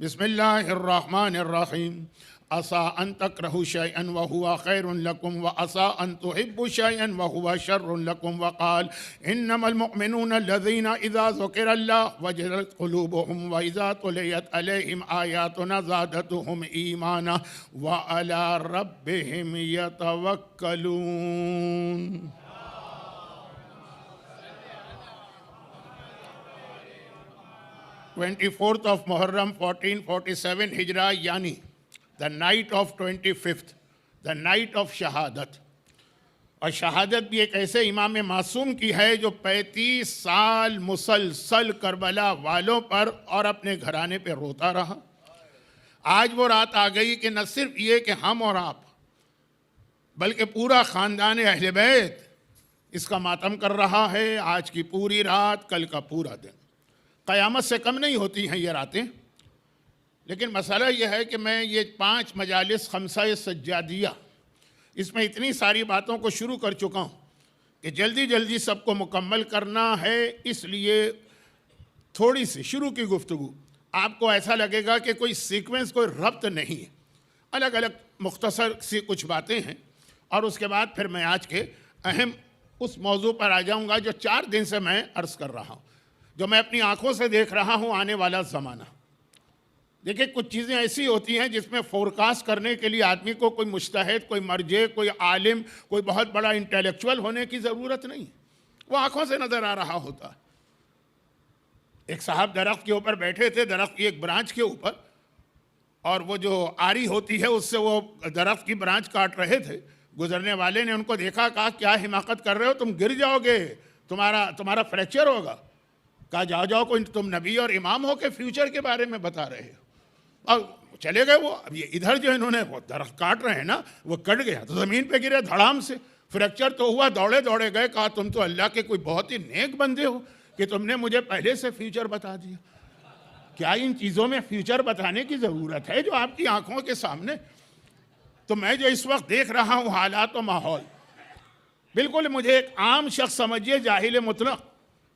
بسم اللہ الرحمن الرحیم عسى ان تكرهوا شيئا وهو خير لكم وعسى ان تحبوا شيئا وهو شر لكم وقال انما المؤمنون الذين اذا ذكر الله وجلت قلوبهم واذا تليت عليهم آياتنا زادتهم ايمانا وعلى ربهم يتوكلون. 24th of Muharram 1447 Hijrah yani the night of 25th, the night of شہادت. اور شہادت بھی ایک ایسے امام معصوم کی ہے جو 35 سال مسلسل کربلا والوں پر اور اپنے گھرانے پہ روتا رہا. آج وہ رات آ گئی کہ نہ صرف یہ کہ ہم اور آپ بلکہ پورا خاندان اہل بیت اس کا ماتم کر رہا ہے. آج کی پوری رات، کل کا پورا دن. قیامت سے کم نہیں ہوتی ہیں یہ راتیں، لیکن مسئلہ یہ ہے کہ میں یہ 5 مجالس خمسہ سجادیہ اس میں اتنی ساری باتوں کو شروع کر چکا ہوں کہ جلدی جلدی سب کو مکمل کرنا ہے. اس لیے تھوڑی سی شروع کی گفتگو آپ کو ایسا لگے گا کہ کوئی سیکوینس، کوئی ربط نہیں ہے، الگ الگ مختصر سی کچھ باتیں ہیں. اور اس کے بعد پھر میں آج کے اہم اس موضوع پر آ جاؤں گا جو 4 دن سے میں عرض کر رہا ہوں، جو میں اپنی آنکھوں سے دیکھ رہا ہوں، آنے والا زمانہ. دیکھیں کچھ چیزیں ایسی ہوتی ہیں جس میں فورکاسٹ کرنے کے لیے آدمی کو کوئی مجتہد، کوئی مرجع، کوئی عالم، کوئی بہت بڑا انٹیلیکچول ہونے کی ضرورت نہیں. وہ آنکھوں سے نظر آ رہا ہوتا ہے. ایک صاحب درخت کے اوپر بیٹھے تھے، درخت کی ایک برانچ کے اوپر، اور وہ جو آری ہوتی ہے اس سے وہ درخت کی برانچ کاٹ رہے تھے. گزرنے والے نے ان کو دیکھا، کہا کیا حماقت کر رہے ہو، تم گر جاؤ گے، تمہارا فریکچر ہوگا. کہا جاؤ جاؤ، کوئی تم نبی اور امام ہو کے فیوچر کے بارے میں بتا رہے ہو. اور چلے گئے. وہ اب یہ ادھر جو انہوں نے وہ درخت کاٹ رہے ہیں نا، وہ کٹ گیا تو زمین پہ گرے دھڑام سے. فریکچر تو ہوا، دوڑے دوڑے گئے. کہا تم تو اللہ کے کوئی بہت ہی نیک بندے ہو کہ تم نے مجھے پہلے سے فیوچر بتا دیا. کیا ان چیزوں میں فیوچر بتانے کی ضرورت ہے جو آپ کی آنکھوں کے سامنے؟ تو میں جو اس وقت دیکھ رہا ہوں حالات و ماحول، بالکل مجھے ایک عام شخص سمجھیے، جاہل مطلق،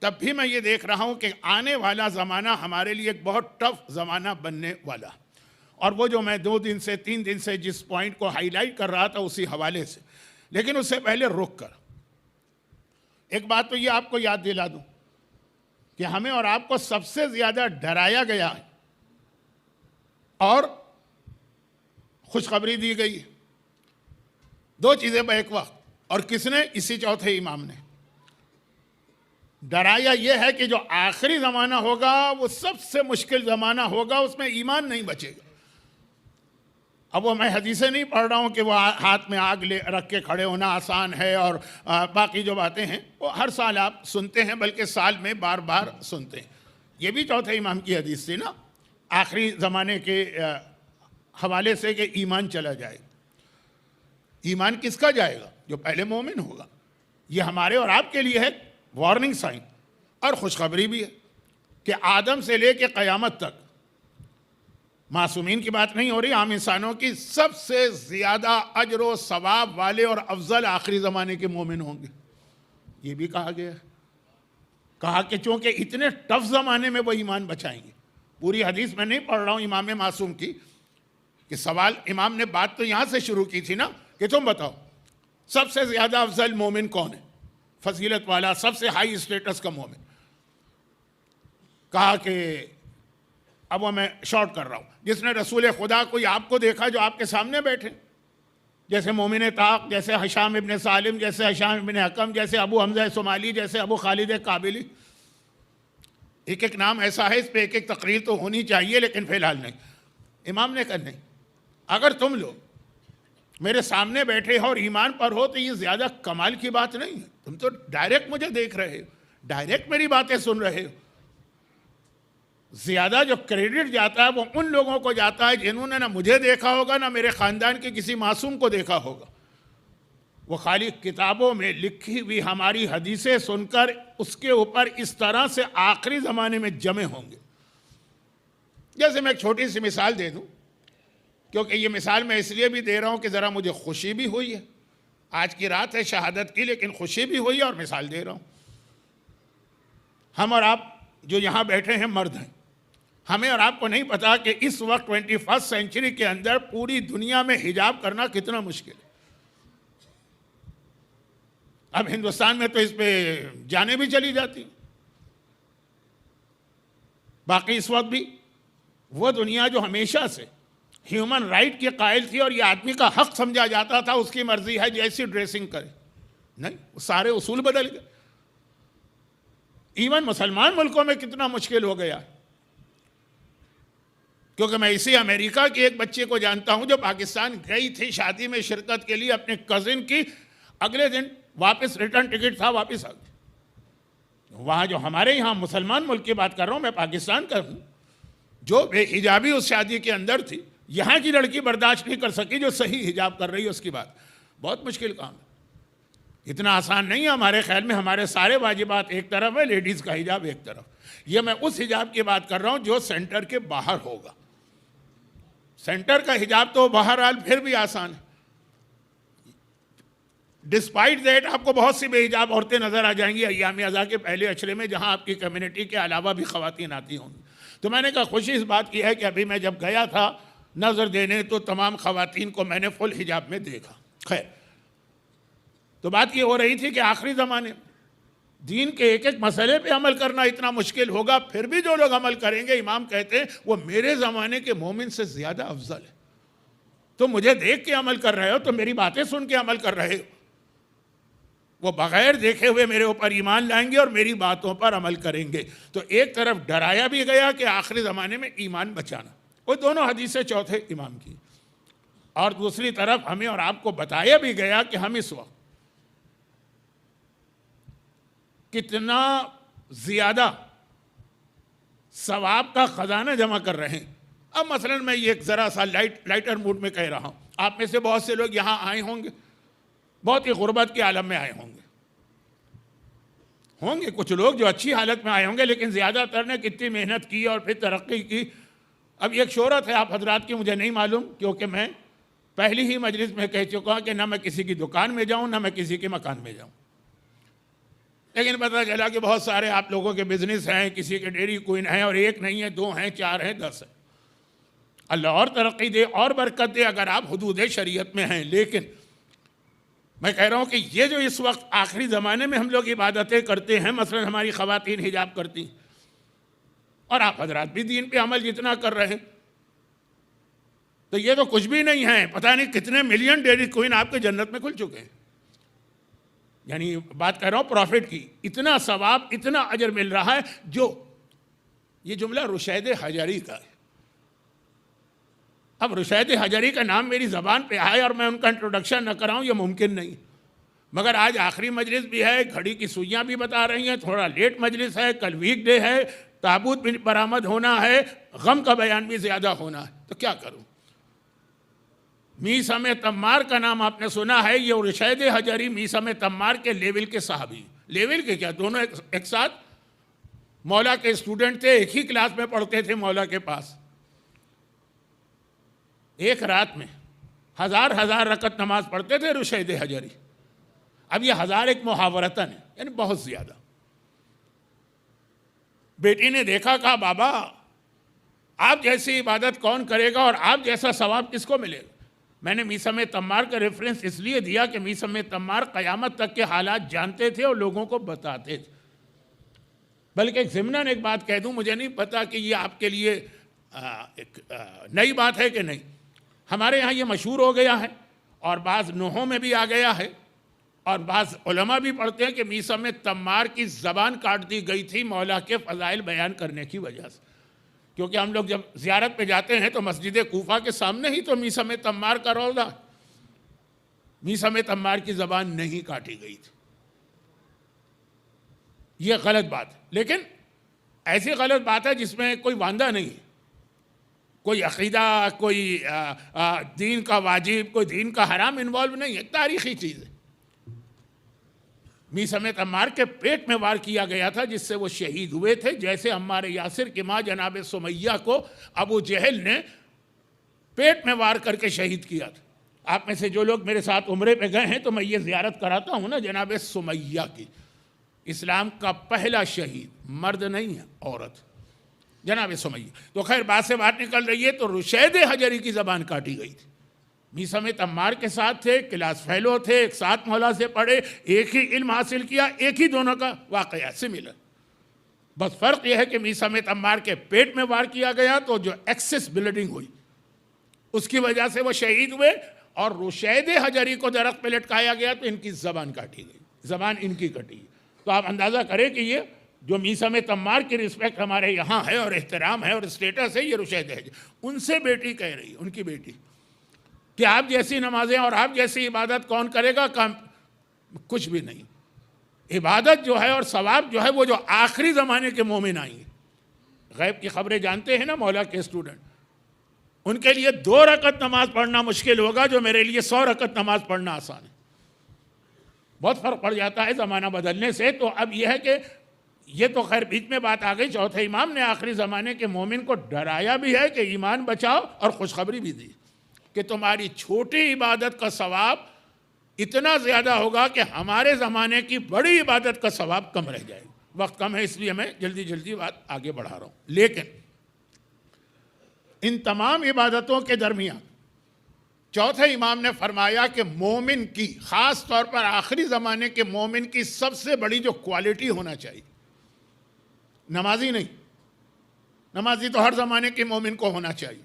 تب بھی میں یہ دیکھ رہا ہوں کہ آنے والا زمانہ ہمارے لیے ایک بہت ٹف زمانہ بننے والا. اور وہ جو میں 2 دن سے 3 دن سے جس پوائنٹ کو ہائی لائٹ کر رہا تھا اسی حوالے سے، لیکن اس سے پہلے رک کر ایک بات تو یہ آپ کو یاد دلا دوں کہ ہمیں اور آپ کو سب سے زیادہ ڈرایا گیا ہے اور خوشخبری دی گئی ہے. 2 چیزیں بیک وقت. اور کس نے؟ اسی چوتھے امام نے. ڈرایا یہ ہے کہ جو آخری زمانہ ہوگا وہ سب سے مشکل زمانہ ہوگا، اس میں ایمان نہیں بچے گا. اب وہ میں حدیثیں نہیں پڑھ رہا ہوں کہ وہ ہاتھ میں آگ رکھ کے کھڑے ہونا آسان ہے اور باقی جو باتیں ہیں وہ ہر سال آپ سنتے ہیں، بلکہ سال میں بار بار سنتے ہیں. یہ بھی چوتھے امام کی حدیث تھی نا، آخری زمانے کے حوالے سے کہ ایمان چلا جائے. ایمان کس کا جائے گا؟ جو پہلے مومن ہوگا. یہ ہمارے اور آپ کے لیے ہے وارننگ سائن اور خوشخبری بھی ہے کہ آدم سے لے کے قیامت تک، معصومین کی بات نہیں ہو رہی، عام انسانوں کی، سب سے زیادہ اجر و ثواب والے اور افضل آخری زمانے کے مومن ہوں گے. یہ بھی کہا گیا ہے. کہا کہ چونکہ اتنے ٹف زمانے میں وہ ایمان بچائیں گے. پوری حدیث میں نہیں پڑھ رہا ہوں امام معصوم کی، کہ سوال امام نے بات تو یہاں سے شروع کی تھی نا کہ تم بتاؤ سب سے زیادہ افضل مومن کون ہے، فضیلت والا، سب سے ہائی اسٹیٹس کا مومن. کہا کہ اب وہ میں شارٹ کر رہا ہوں، جس نے رسول خدا کوئی آپ کو دیکھا جو آپ کے سامنے بیٹھے، جیسے مومن طاق، جیسے ہشام ابن سالم، جیسے ہشام ابن حکم، جیسے ابو حمزہ سمالی، جیسے ابو خالد کابلی. ایک ایک نام ایسا ہے، اس پہ ایک ایک تقریر تو ہونی چاہیے، لیکن فی الحال نہیں. امام نے کہا نہیں، اگر تم لوگ میرے سامنے بیٹھے ہو اور ایمان پر ہو تو یہ زیادہ کمال کی بات نہیں ہے. تم تو ڈائریکٹ مجھے دیکھ رہے ہو، ڈائریکٹ میری باتیں سن رہے ہو. زیادہ جو کریڈٹ جاتا ہے وہ ان لوگوں کو جاتا ہے جنہوں نے نہ مجھے دیکھا ہوگا نہ میرے خاندان کے کسی معصوم کو دیکھا ہوگا. وہ خالی کتابوں میں لکھی ہوئی ہماری حدیثیں سن کر اس کے اوپر اس طرح سے آخری زمانے میں جمع ہوں گے. جیسے میں ایک چھوٹی سی مثال دے دوں، کیونکہ یہ مثال میں اس لیے بھی دے رہا ہوں کہ ذرا مجھے خوشی بھی ہوئی ہے. آج کی رات ہے شہادت کی، لیکن خوشی بھی ہوئی ہے اور مثال دے رہا ہوں. ہم اور آپ جو یہاں بیٹھے ہیں مرد ہیں، ہمیں اور آپ کو نہیں پتا کہ اس وقت 21 سینچری کے اندر پوری دنیا میں حجاب کرنا کتنا مشکل ہے. اب ہندوستان میں تو اس پہ جانیں بھی چلی جاتی. باقی اس وقت بھی وہ دنیا جو ہمیشہ سے ہیومن رائٹ کے قائل تھی اور یہ آدمی کا حق سمجھا جاتا تھا، اس کی مرضی ہے جیسی ڈریسنگ کرے، نہیں، وہ سارے اصول بدل گئے. ایون مسلمان ملکوں میں کتنا مشکل ہو گیا، کیونکہ میں اسی امریکہ کے ایک بچے کو جانتا ہوں جو پاکستان گئی تھی شادی میں شرکت کے لیے اپنے کزن کی، اگلے دن واپس ریٹرن ٹکٹ تھا، واپس آ گئی. وہاں جو ہمارے یہاں مسلمان ملک کی بات کر رہا ہوں، میں پاکستان کا ہوں، جو بے حجابی اس شادی کے اندر تھی، یہاں کی لڑکی برداشت نہیں کر سکی جو صحیح حجاب کر رہی ہے اس کی بات. بہت مشکل کام ہے، اتنا آسان نہیں ہے. ہمارے خیال میں ہمارے سارے واجبات ایک طرف ہے، لیڈیز کا حجاب ایک طرف. یہ میں اس حجاب کی بات کر رہا ہوں جو سینٹر کے باہر ہوگا. سینٹر کا حجاب تو بہرحال پھر بھی آسان ہے. ڈسپائٹ دیٹ آپ کو بہت سی بے حجاب عورتیں نظر آ جائیں گی ایام ازاں کے پہلے اشرے میں، جہاں آپ کی کمیونٹی کے علاوہ بھی خواتین آتی ہوں گی. تو میں نے کہا خوشی اس بات کی ہے کہ ابھی میں جب گیا تھا نظر دینے تو تمام خواتین کو میں نے فل حجاب میں دیکھا. خیر، تو بات یہ ہو رہی تھی کہ آخری زمانے میں دین کے ایک ایک مسئلے پہ عمل کرنا اتنا مشکل ہوگا، پھر بھی جو لوگ عمل کریں گے، امام کہتے ہیں وہ میرے زمانے کے مومن سے زیادہ افضل ہے. تو مجھے دیکھ کے عمل کر رہے ہو، تو میری باتیں سن کے عمل کر رہے ہو، وہ بغیر دیکھے ہوئے میرے اوپر ایمان لائیں گے اور میری باتوں پر عمل کریں گے. تو ایک طرف ڈرایا بھی گیا کہ آخری زمانے میں ایمان بچانا، وہ دونوں حدیثیں چوتھے امام کی، اور دوسری طرف ہمیں اور آپ کو بتایا بھی گیا کہ ہم اس وقت کتنا زیادہ ثواب کا خزانہ جمع کر رہے ہیں. اب مثلا میں یہ ایک ذرا سا لائٹر موڈ میں کہہ رہا ہوں. آپ میں سے بہت سے لوگ یہاں آئے ہوں گے، بہت ہی غربت کے عالم میں آئے ہوں گے کچھ لوگ جو اچھی حالت میں آئے ہوں گے، لیکن زیادہ تر نے کتنی محنت کی اور پھر ترقی کی. اب یہ ایک شہرت ہے آپ حضرات کی، مجھے نہیں معلوم، کیونکہ میں پہلی ہی مجلس میں کہہ چکا کہ نہ میں کسی کی دکان میں جاؤں، نہ میں کسی کے مکان میں جاؤں. لیکن پتہ چلا کہ بہت سارے آپ لوگوں کے بزنس ہیں، کسی کے ڈیری کوئن ہیں، اور ایک نہیں ہے، 2 ہیں، 4 ہیں، 10 ہیں. اللہ اور ترقی دے اور برکت دے اگر آپ حدود شریعت میں ہیں. لیکن میں کہہ رہا ہوں کہ یہ جو اس وقت آخری زمانے میں ہم لوگ عبادتیں کرتے ہیں، مثلا ہماری خواتین حجاب کرتی ہیں، اور آپ حضرات بھی دین پہ عمل جتنا کر رہے ہیں، تو یہ تو کچھ بھی نہیں ہے. پتہ نہیں کتنے ملین ڈیری کوئن آپ کے جنت میں کھل چکے ہیں. یعنی بات کر رہا ہوں پروفٹ کی، اتنا ثواب، اتنا اجر مل رہا ہے. جو یہ جملہ رشید حجری کا ہے. اب رشید حجری کا نام میری زبان پہ آئے اور میں ان کا انٹروڈکشن نہ کراؤں، یہ ممکن نہیں. مگر آج آخری مجلس بھی ہے، گھڑی کی سوئیاں بھی بتا رہی ہیں، تھوڑا لیٹ مجلس ہے، کل ویک ڈے ہے، تابوت بھی برآمد ہونا ہے، غم کا بیان بھی زیادہ ہونا ہے. تو کیا کروں؟ میثم تمار کا نام آپ نے سنا ہے. یہ رشید حجری میثم تمار کے لیول کے صحابی، لیول کے کیا، دونوں ایک ساتھ مولا کے اسٹوڈنٹ تھے، ایک ہی کلاس میں پڑھتے تھے مولا کے پاس. ایک رات میں 1000 رکعت نماز پڑھتے تھے رشید حجری. اب یہ 1000 ایک محاورتاً ہے، یعنی بہت زیادہ. بیٹی نے دیکھا، کہا بابا آپ جیسی عبادت کون کرے گا اور آپ جیسا ثواب کس کو ملے گا؟ میں نے میثم تمار کا ریفرنس اس لیے دیا کہ میثم تمار قیامت تک کے حالات جانتے تھے اور لوگوں کو بتاتے تھے. بلکہ ایک ضمناً ایک بات کہہ دوں، مجھے نہیں پتا کہ یہ آپ کے لیے ایک نئی بات ہے کہ نہیں. ہمارے یہاں یہ مشہور ہو گیا ہے اور بعض نوحوں میں بھی آ گیا ہے، اور بعض علماء بھی پڑھتے ہیں کہ میثم تمار کی زبان کاٹ دی گئی تھی مولا کے فضائل بیان کرنے کی وجہ سے. کیونکہ ہم لوگ جب زیارت پہ جاتے ہیں تو مسجد کوفہ کے سامنے ہی تو میثم تمار کا روضہ. میثم تمار کی زبان نہیں کاٹی گئی تھی. یہ غلط بات ہے، لیکن ایسی غلط بات ہے جس میں کوئی واندہ نہیں ہے، کوئی عقیدہ، کوئی دین کا واجب، کوئی دین کا حرام انوالو نہیں ہے، تاریخی چیز ہے. میثم تمار کے پیٹ میں وار کیا گیا تھا جس سے وہ شہید ہوئے تھے، جیسے عمار یاسر کی ماں جناب سمیہ کو ابو جہل نے پیٹ میں وار کر کے شہید کیا تھا. آپ میں سے جو لوگ میرے ساتھ عمرے پہ گئے ہیں تو میں یہ زیارت کراتا ہوں نا جناب سمیہ کی. اسلام کا پہلا شہید، مرد نہیں ہے، عورت. جناب سمیہ. تو خیر بات سے بات نکل رہی ہے تو رشید حجری کی زبان کاٹی گئی تھی. میسا میں عمار کے ساتھ تھے, کلاس فیلو تھے, ایک ساتھ مولا سے پڑھے, ایک ہی علم حاصل کیا, ایک ہی دونوں کا واقعہ سملر. بس فرق یہ ہے کہ میسا میں عمار کے پیٹ میں وار کیا گیا تو جو ایکسس بلیڈنگ ہوئی اس کی وجہ سے وہ شہید ہوئے, اور رشید حجری کو درخت پہ لٹکایا گیا تو ان کی زبان کاٹی گئی, زبان ان کی کٹی. تو آپ اندازہ کریں کہ یہ جو میسا میں عمار کی رسپیکٹ ہمارے یہاں ہے اور احترام ہے اور اسٹیٹس ہے, یہ رشید حجری ان سے بیٹی کہہ رہی ہے, ان کی بیٹی, کہ آپ جیسی نمازیں اور آپ جیسی عبادت کون کرے گا؟ کچھ بھی نہیں. عبادت جو ہے اور ثواب جو ہے وہ جو آخری زمانے کے مومن آئیں گے, غیب کی خبریں جانتے ہیں نا مولا کے اسٹوڈنٹ, ان کے لیے 2 رکعت نماز پڑھنا مشکل ہوگا جو میرے لیے 100 رکعت نماز پڑھنا آسان ہے. بہت فرق پڑ جاتا ہے زمانہ بدلنے سے. تو اب یہ ہے کہ یہ تو خیر بیچ میں بات آ گئی, چوتھے امام نے آخری زمانے کے مومن کو ڈرایا بھی ہے کہ ایمان بچاؤ اور خوشخبری بھی دی کہ تمہاری چھوٹی عبادت کا ثواب اتنا زیادہ ہوگا کہ ہمارے زمانے کی بڑی عبادت کا ثواب کم رہ جائے گا. وقت کم ہے اس لیے میں جلدی جلدی بات آگے بڑھا رہا ہوں. لیکن ان تمام عبادتوں کے درمیان چوتھے امام نے فرمایا کہ مومن کی, خاص طور پر آخری زمانے کے مومن کی سب سے بڑی جو کوالٹی ہونا چاہیے, نمازی نہیں, نمازی تو ہر زمانے کے مومن کو ہونا چاہیے,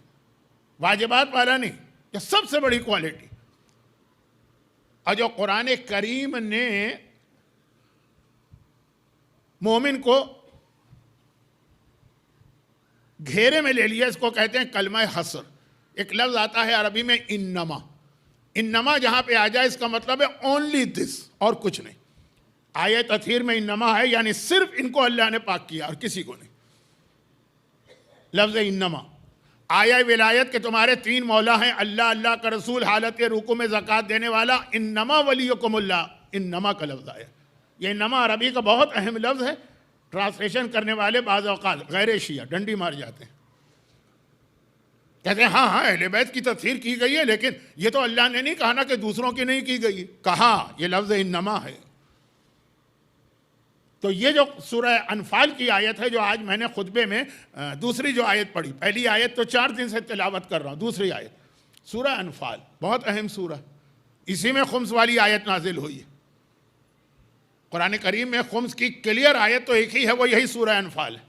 واجبات والا نہیں, یہ سب سے بڑی کوالٹی. اور جو قرآن کریم نے مومن کو گھیرے میں لے لیا, اس کو کہتے ہیں کلمہ حصر. ایک لفظ آتا ہے عربی میں انما, انما جہاں پہ آ جائے اس کا مطلب ہے اونلی دس, اور کچھ نہیں. آیت تطہیر میں انما ہے, یعنی صرف ان کو اللہ نے پاک کیا اور کسی کو نہیں. لفظ انما. آیا ولایت کہ تمہارے 3 مولا ہیں, اللہ, اللہ کا رسول, حالت رکوع میں زکوٰۃ دینے والا. انما ولیکم اللہ, انما کا لفظ آیا. یہ انما عربی کا بہت اہم لفظ ہے. ٹرانسلیشن کرنے والے بعض اوقات غیر شیعہ ڈنڈی مار جاتے ہیں, کہتے ہیں ہاں اہل بیت کی تفسیر کی گئی ہے, لیکن یہ تو اللہ نے نہیں کہا نا کہ دوسروں کی نہیں کی گئی, کہا یہ لفظ انما ہے. تو یہ جو سورہ انفال کی آیت ہے جو آج میں نے خطبے میں دوسری جو آیت پڑھی, پہلی آیت تو 4 دن سے تلاوت کر رہا ہوں, دوسری آیت سورہ انفال بہت اہم سورہ, اسی میں خمس والی آیت نازل ہوئی ہے. قرآن کریم میں خمس کی کلیئر آیت تو ایک ہی ہے, وہ یہی سورہ انفال ہے.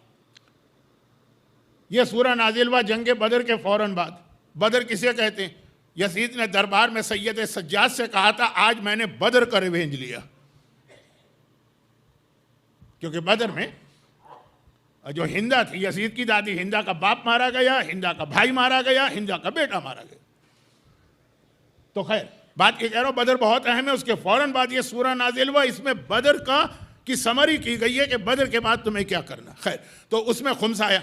یہ سورہ نازل ہوا جنگ بدر کے فوراً بعد. بدر کسے کہتے ہیں؟ یزید نے دربار میں سید سجاد سے کہا تھا آج میں نے بدر کا ریونج لیا, کیونکہ بدر میں جو ہندا تھی, یزید کی دادی, ہندا کا باپ مارا گیا, ہندا کا بھائی مارا گیا, ہندا کا بیٹا مارا گیا. تو خیر بات یہ کہہ رہا ہوں, بدر بہت اہم ہے. اس کے فوراً بعد یہ سورہ نازل ہوا, اس میں بدر کی سمری کی گئی ہے کہ بدر کے بعد تمہیں کیا کرنا. خیر تو اس میں خمس آیا,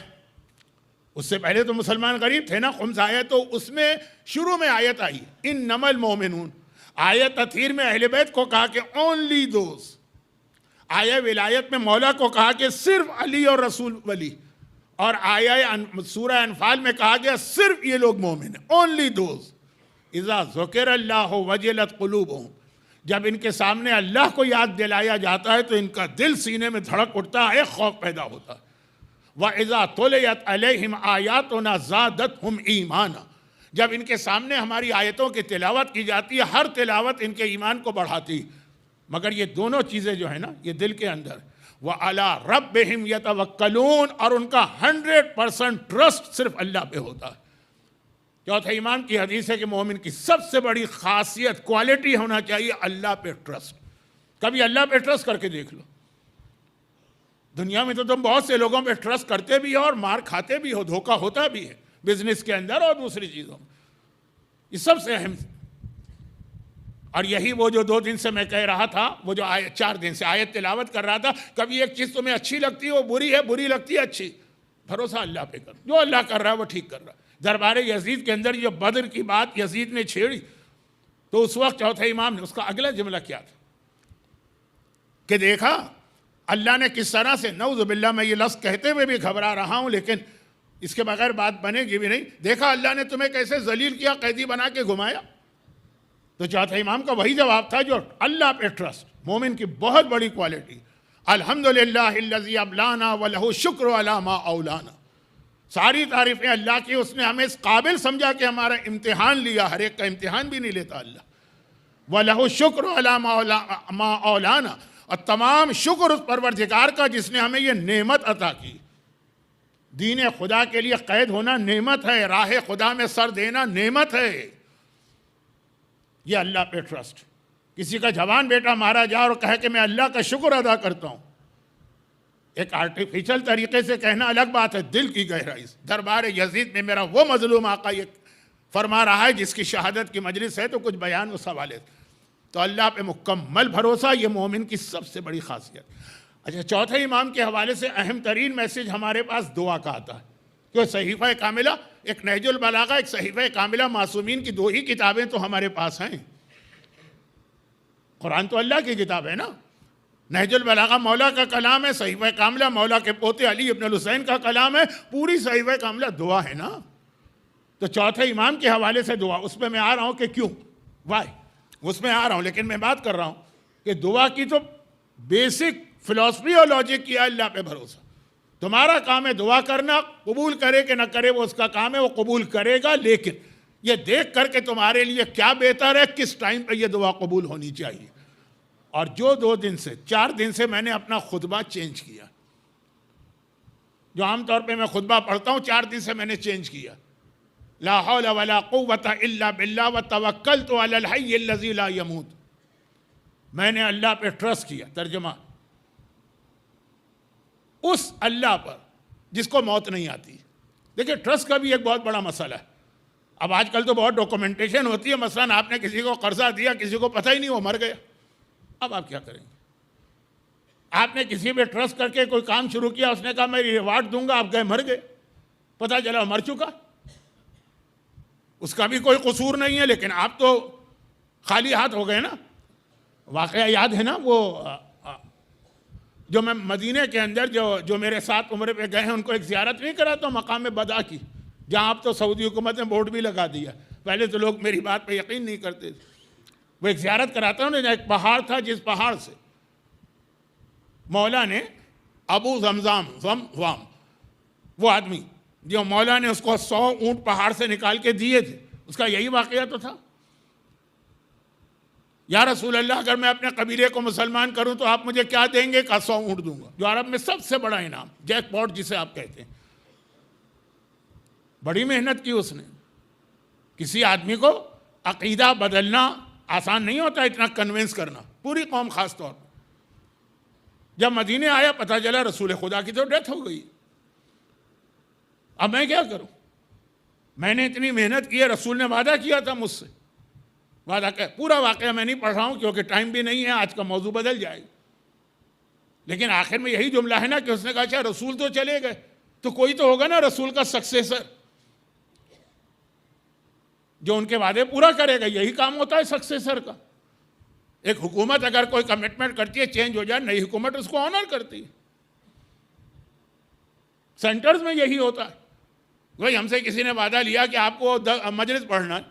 اس سے پہلے تو مسلمان غریب تھے نا. خمس آیا تو اس میں شروع میں آیت آئی انما المؤمنون. آیت تطہیر میں اہل بیت کو کہا کہ اونلی دوز. آیا ولایت میں مولا کو کہا کہ صرف علی اور رسول ولی, اور آیا سورہ انفال میں کہا گیا صرف یہ لوگ مومن ہیں, اونلی دوز. اذا ذکر اللہ وجلت قلوبہم, جب ان کے سامنے اللہ کو یاد دلایا جاتا ہے تو ان کا دل سینے میں دھڑک اٹھتا ہے, خوف پیدا ہوتا ہے. وَإِذَا تُلِيَتْ عَلَيْهِمْ آيَاتُنَا زَادَتْهُمْ ایمانا, جب ان کے سامنے ہماری آیتوں کی تلاوت کی جاتی ہے, ہر تلاوت ان کے ایمان کو بڑھاتی. مگر یہ دونوں چیزیں جو ہیں نا, یہ دل کے اندر, وَعَلَىٰ رَبِّهِمْ يَتَوَكَّلُونَ, اور ان کا 100% ٹرسٹ صرف اللہ پہ ہوتا ہے. چوتھے امام کی حدیث ہے کہ مومن کی سب سے بڑی خاصیت, کوالٹی ہونا چاہیے اللہ پہ ٹرسٹ. کبھی اللہ پہ ٹرسٹ کر کے دیکھ لو. دنیا میں تو تم بہت سے لوگوں پہ ٹرسٹ کرتے بھی ہو اور مار کھاتے بھی ہو, دھوکہ ہوتا بھی ہے بزنس کے اندر اور دوسری چیزوں میں. یہ سب سے اہم. اور یہی وہ جو 2 دن سے میں کہہ رہا تھا, وہ جو 4 دن سے آیت تلاوت کر رہا تھا, کبھی ایک چیز تمہیں اچھی لگتی ہے وہ بری ہے, بری لگتی ہے اچھی, بھروسہ اللہ پہ کرو, جو اللہ کر رہا ہے وہ ٹھیک کر رہا ہے. دربار یزید کے اندر جو بدر کی بات یزید نے چھیڑی تو اس وقت چوتھے امام نے اس کا اگلا جملہ کیا تھا کہ دیکھا اللہ نے کس طرح سے, نعوذ باللہ میں یہ لفظ کہتے ہوئے بھی گھبرا رہا ہوں لیکن اس کے بغیر بات بنے گی بھی نہیں, دیکھا اللہ نے تمہیں کیسے ذلیل کیا, قیدی بنا کے گھمایا. تو چوتھے امام کا وہی جواب تھا جو اللہ پہ ٹرسٹ, مومن کی بہت بڑی کوالٹی. الحمدللہ الذی ابلانا ولہ شکر علی ما اولانا. ساری تعریفیں اللہ کی. اس نے ہمیں اس قابل سمجھا کہ ہمارا امتحان لیا. ہر ایک کا امتحان بھی نہیں لیتا اللہ. وَلَهُ الشُّكْرُ عَلَىٰ مَا أَوْلَانَا, اور تمام شکر اس پروردگار کا جس نے ہمیں یہ نعمت عطا کی. دین خدا کے لیے قید ہونا نعمت ہے, راہ خدا میں سر دینا نعمت ہے. یہ اللہ پہ ٹرسٹ. کسی کا جوان بیٹا مارا جائے اور کہے کہ میں اللہ کا شکر ادا کرتا ہوں, ایک آرٹیفیشل طریقے سے کہنا الگ بات ہے, دل کی گہرائی سے. دربار یزید میں میرا وہ مظلوم آقا یہ فرما رہا ہے جس کی شہادت کی مجلس ہے, تو کچھ بیان اس حوالے سے. تو اللہ پہ مکمل بھروسہ یہ مومن کی سب سے بڑی خاصیت. اچھا, چوتھے امام کے حوالے سے اہم ترین میسج ہمارے پاس دعا کا آتا ہے. کہ صحیفہ کاملہ, ایک نہج البلاغہ, ایک صحیفہ کاملہ, معصومین کی 2 ہی کتابیں تو ہمارے پاس ہیں. قرآن تو اللہ کی کتاب ہے نا. نہج البلاغہ مولا کا کلام ہے, صحیفہ کاملہ مولا کے پوتے علی ابن الحسین کا کلام ہے, پوری صحیفہ کاملہ دعا ہے نا. تو چوتھے امام کے حوالے سے دعا, اس پہ میں آ رہا ہوں کہ کیوں, وائی, اس میں آ رہا ہوں. لیکن میں بات کر رہا ہوں کہ دعا کی تو بیسک فلسفی اور لاجک کیا, اللہ پہ بھروسہ. تمہارا کام ہے دعا کرنا, قبول کرے کہ نہ کرے وہ اس کا کام ہے, وہ قبول کرے گا. لیکن یہ دیکھ کر کہ تمہارے لیے کیا بہتر ہے, کس ٹائم پہ یہ دعا قبول ہونی چاہیے. اور جو 2 دن سے 4 دن سے میں نے اپنا خطبہ چینج کیا, جو عام طور پہ میں خطبہ پڑھتا ہوں 4 دن سے میں نے چینج کیا. لا حول ولا قوت الا باللہ وتوکلت علی الحی الذی لا یموت. میں نے اللہ پہ ٹرسٹ کیا. ترجمہ, اس اللہ پر جس کو موت نہیں آتی. دیکھیں ٹرسٹ کا بھی ایک بہت بڑا مسئلہ ہے. اب آج کل تو بہت ڈاکومنٹیشن ہوتی ہے. مثلا آپ نے کسی کو قرضہ دیا, کسی کو پتہ ہی نہیں, وہ مر گیا. اب آپ کیا کریں گے؟ آپ نے کسی پہ ٹرسٹ کر کے کوئی کام شروع کیا, اس نے کہا میں ریوارڈ دوں گا, آپ گئے مر گئے, پتہ چلا مر چکا. اس کا بھی کوئی قصور نہیں ہے, لیکن آپ تو خالی ہاتھ ہو گئے نا. واقعہ یاد ہے نا وہ جو میں مدینے کے اندر جو میرے ساتھ عمرے پہ گئے ہیں ان کو ایک زیارت نہیں کراتا ہوں مقام بدا کی, جہاں آپ تو سعودی حکومت نے بورڈ بھی لگا دیا. پہلے تو لوگ میری بات پہ یقین نہیں کرتے. وہ ایک زیارت کراتا ہوں نا, ایک پہاڑ تھا جس پہاڑ سے مولا نے ابو زمزام وہ آدمی جو مولا نے اس کو 100 اونٹ پہاڑ سے نکال کے دیے تھے, اس کا یہی واقعہ تو تھا. یا رسول اللہ, اگر میں اپنے قبیلے کو مسلمان کروں تو آپ مجھے کیا دیں گے؟ کہ 100 اونٹ دوں گا, جو عرب میں سب سے بڑا انعام, جیک پاٹ جسے آپ کہتے ہیں. بڑی محنت کی اس نے. کسی آدمی کو عقیدہ بدلنا آسان نہیں ہوتا, اتنا کنونس کرنا, پوری قوم خاص طور پر. جب مدینے آیا پتہ چلا رسول خدا کی تو ڈیتھ ہو گئی. اب میں کیا کروں؟ میں نے اتنی محنت کی ہے, رسول نے وعدہ کیا تھا مجھ سے, وعدہ کہ پورا واقعہ میں نہیں پڑھ رہا ہوں کیونکہ ٹائم بھی نہیں ہے, آج کا موضوع بدل جائے گا. لیکن آخر میں یہی جملہ ہے نا کہ اس نے کہا اچھا رسول تو چلے گئے, تو کوئی تو ہوگا نا رسول کا سکسیسر جو ان کے وعدے پورا کرے گا. یہی کام ہوتا ہے سکسیسر کا. ایک حکومت اگر کوئی کمٹمنٹ کرتی ہے, چینج ہو جائے, نئی حکومت اس کو آنر کرتی ہے. سینٹرز میں یہی ہوتا ہے. وہی ہم سے کسی نے وعدہ لیا کہ آپ کو مجلس پڑھنا ہے,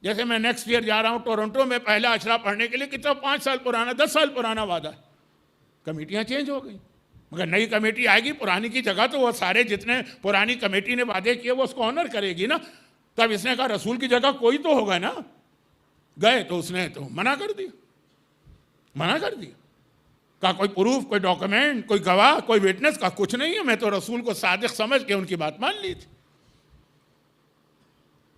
جیسے میں نیکسٹ ایئر جا رہا ہوں ٹورنٹو میں پہلا اشرا پڑھنے کے لیے, کتنا 5 سال پرانا 10 سال پرانا وعدہ ہے. کمیٹیاں چینج ہو گئیں, مگر نئی کمیٹی آئے گی پرانی کی جگہ, تو وہ سارے جتنے پرانی کمیٹی نے وعدے کیے وہ اس کو آنر کرے گی نا. تب اس نے کہا رسول کی جگہ کوئی تو ہوگا نا. گئے تو اس نے تو منع کر دیا. کہا کوئی پروف, کوئی ڈاکومنٹ, کوئی گواہ, کوئی وٹنس, کا کچھ نہیں ہے. میں تو رسول کو صادق سمجھ کے ان کی بات مان لی تھی.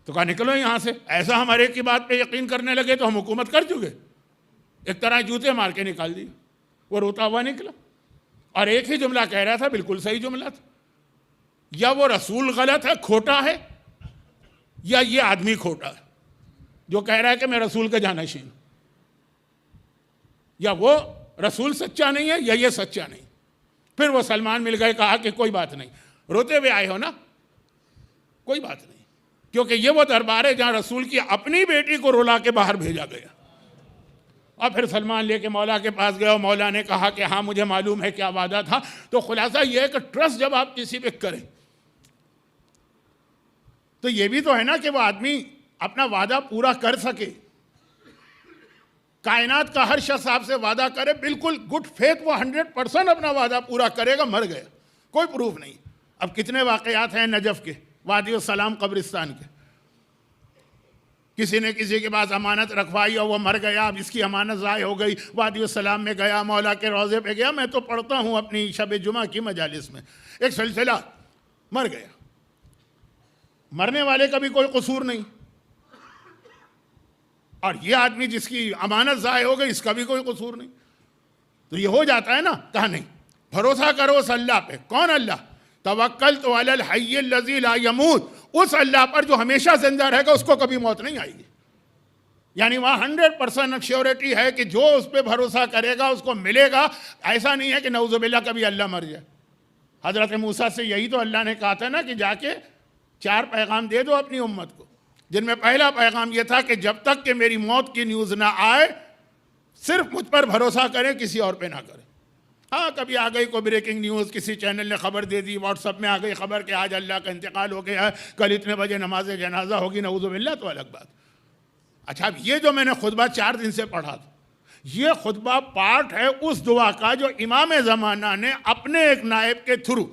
تو کہا نکلو یہاں سے. ایسا ہمارے کی بات پہ یقین کرنے لگے تو ہم حکومت کر چکے. ایک طرح جوتے مار کے نکال دی. وہ روتا ہوا نکلا اور ایک ہی جملہ کہہ رہا تھا, بالکل صحیح جملہ تھا, یا وہ رسول غلط ہے, کھوٹا ہے, یا یہ آدمی کھوٹا ہے جو کہہ رہا ہے کہ میں رسول کا جانشین ہوں. یا وہ رسول سچا نہیں ہے یا یہ سچا نہیں. پھر وہ سلمان مل گئے, کہا کہ کوئی بات نہیں, روتے ہوئے آئے ہو نا, کوئی بات نہیں, کیونکہ یہ وہ دربار ہے جہاں رسول کی اپنی بیٹی کو رلا کے باہر بھیجا گیا. اور پھر سلمان لے کے مولا کے پاس گیا, اور مولا نے کہا کہ ہاں مجھے معلوم ہے کیا وعدہ تھا. تو خلاصہ یہ ہے کہ ٹرسٹ جب آپ کسی پہ کریں تو یہ بھی تو ہے نا کہ وہ آدمی اپنا وعدہ پورا کر سکے. کائنات کا ہر شخص آپ سے وعدہ کرے بالکل گڈ فیتھ, وہ 100% اپنا وعدہ پورا کرے گا, مر گیا, کوئی پروف نہیں. اب کتنے واقعات ہیں نجف کے، وادی السلام قبرستان کے، کسی نے کسی کے پاس امانت رکھوائی اور وہ مر گیا، اب اس کی امانت ضائع ہو گئی، وادی السلام میں گیا، مولا کے روضے پہ گیا، میں تو پڑھتا ہوں اپنی شب جمعہ کی مجالس میں، ایک سلسلہ مر گیا، مرنے والے کا بھی کوئی قصور نہیں، اور یہ آدمی جس کی امانت ضائع ہو گئی اس کا بھی کوئی قصور نہیں، تو یہ ہو جاتا ہے نا، کہا نہیں، بھروسہ کرو اس اللہ پہ، کون اللہ؟ توکلت علی الحی الذی لا یموت، اس اللہ پر جو ہمیشہ زندہ رہے گا، اس کو کبھی موت نہیں آئے گی، یعنی وہاں 100% شیورٹی ہے کہ جو اس پہ بھروسہ کرے گا اس کو ملے گا، ایسا نہیں ہے کہ نعوذ باللہ کبھی اللہ مر جائے۔ حضرت موسیٰ سے یہی تو اللہ نے کہا تھا نا کہ جا کے 4 پیغام دے دو اپنی امت کو، جن میں پہلا پیغام یہ تھا کہ جب تک کہ میری موت کی نیوز نہ آئے صرف مجھ پر بھروسہ کریں، کسی اور پہ نہ کریں۔ ہاں کبھی آ گئی کوئی بریکنگ نیوز، کسی چینل نے خبر دے دی، واٹس ایپ میں آ گئی خبر کہ آج اللہ کا انتقال ہو گیا ہے، کل اتنے بجے نماز جنازہ ہوگی، نعوذ باللہ، تو الگ بات۔ اچھا اب یہ جو میں نے خطبہ 4 دن سے پڑھا تھا، یہ خطبہ پارٹ ہے اس دعا کا جو امام زمانہ نے اپنے ایک نائب کے تھرو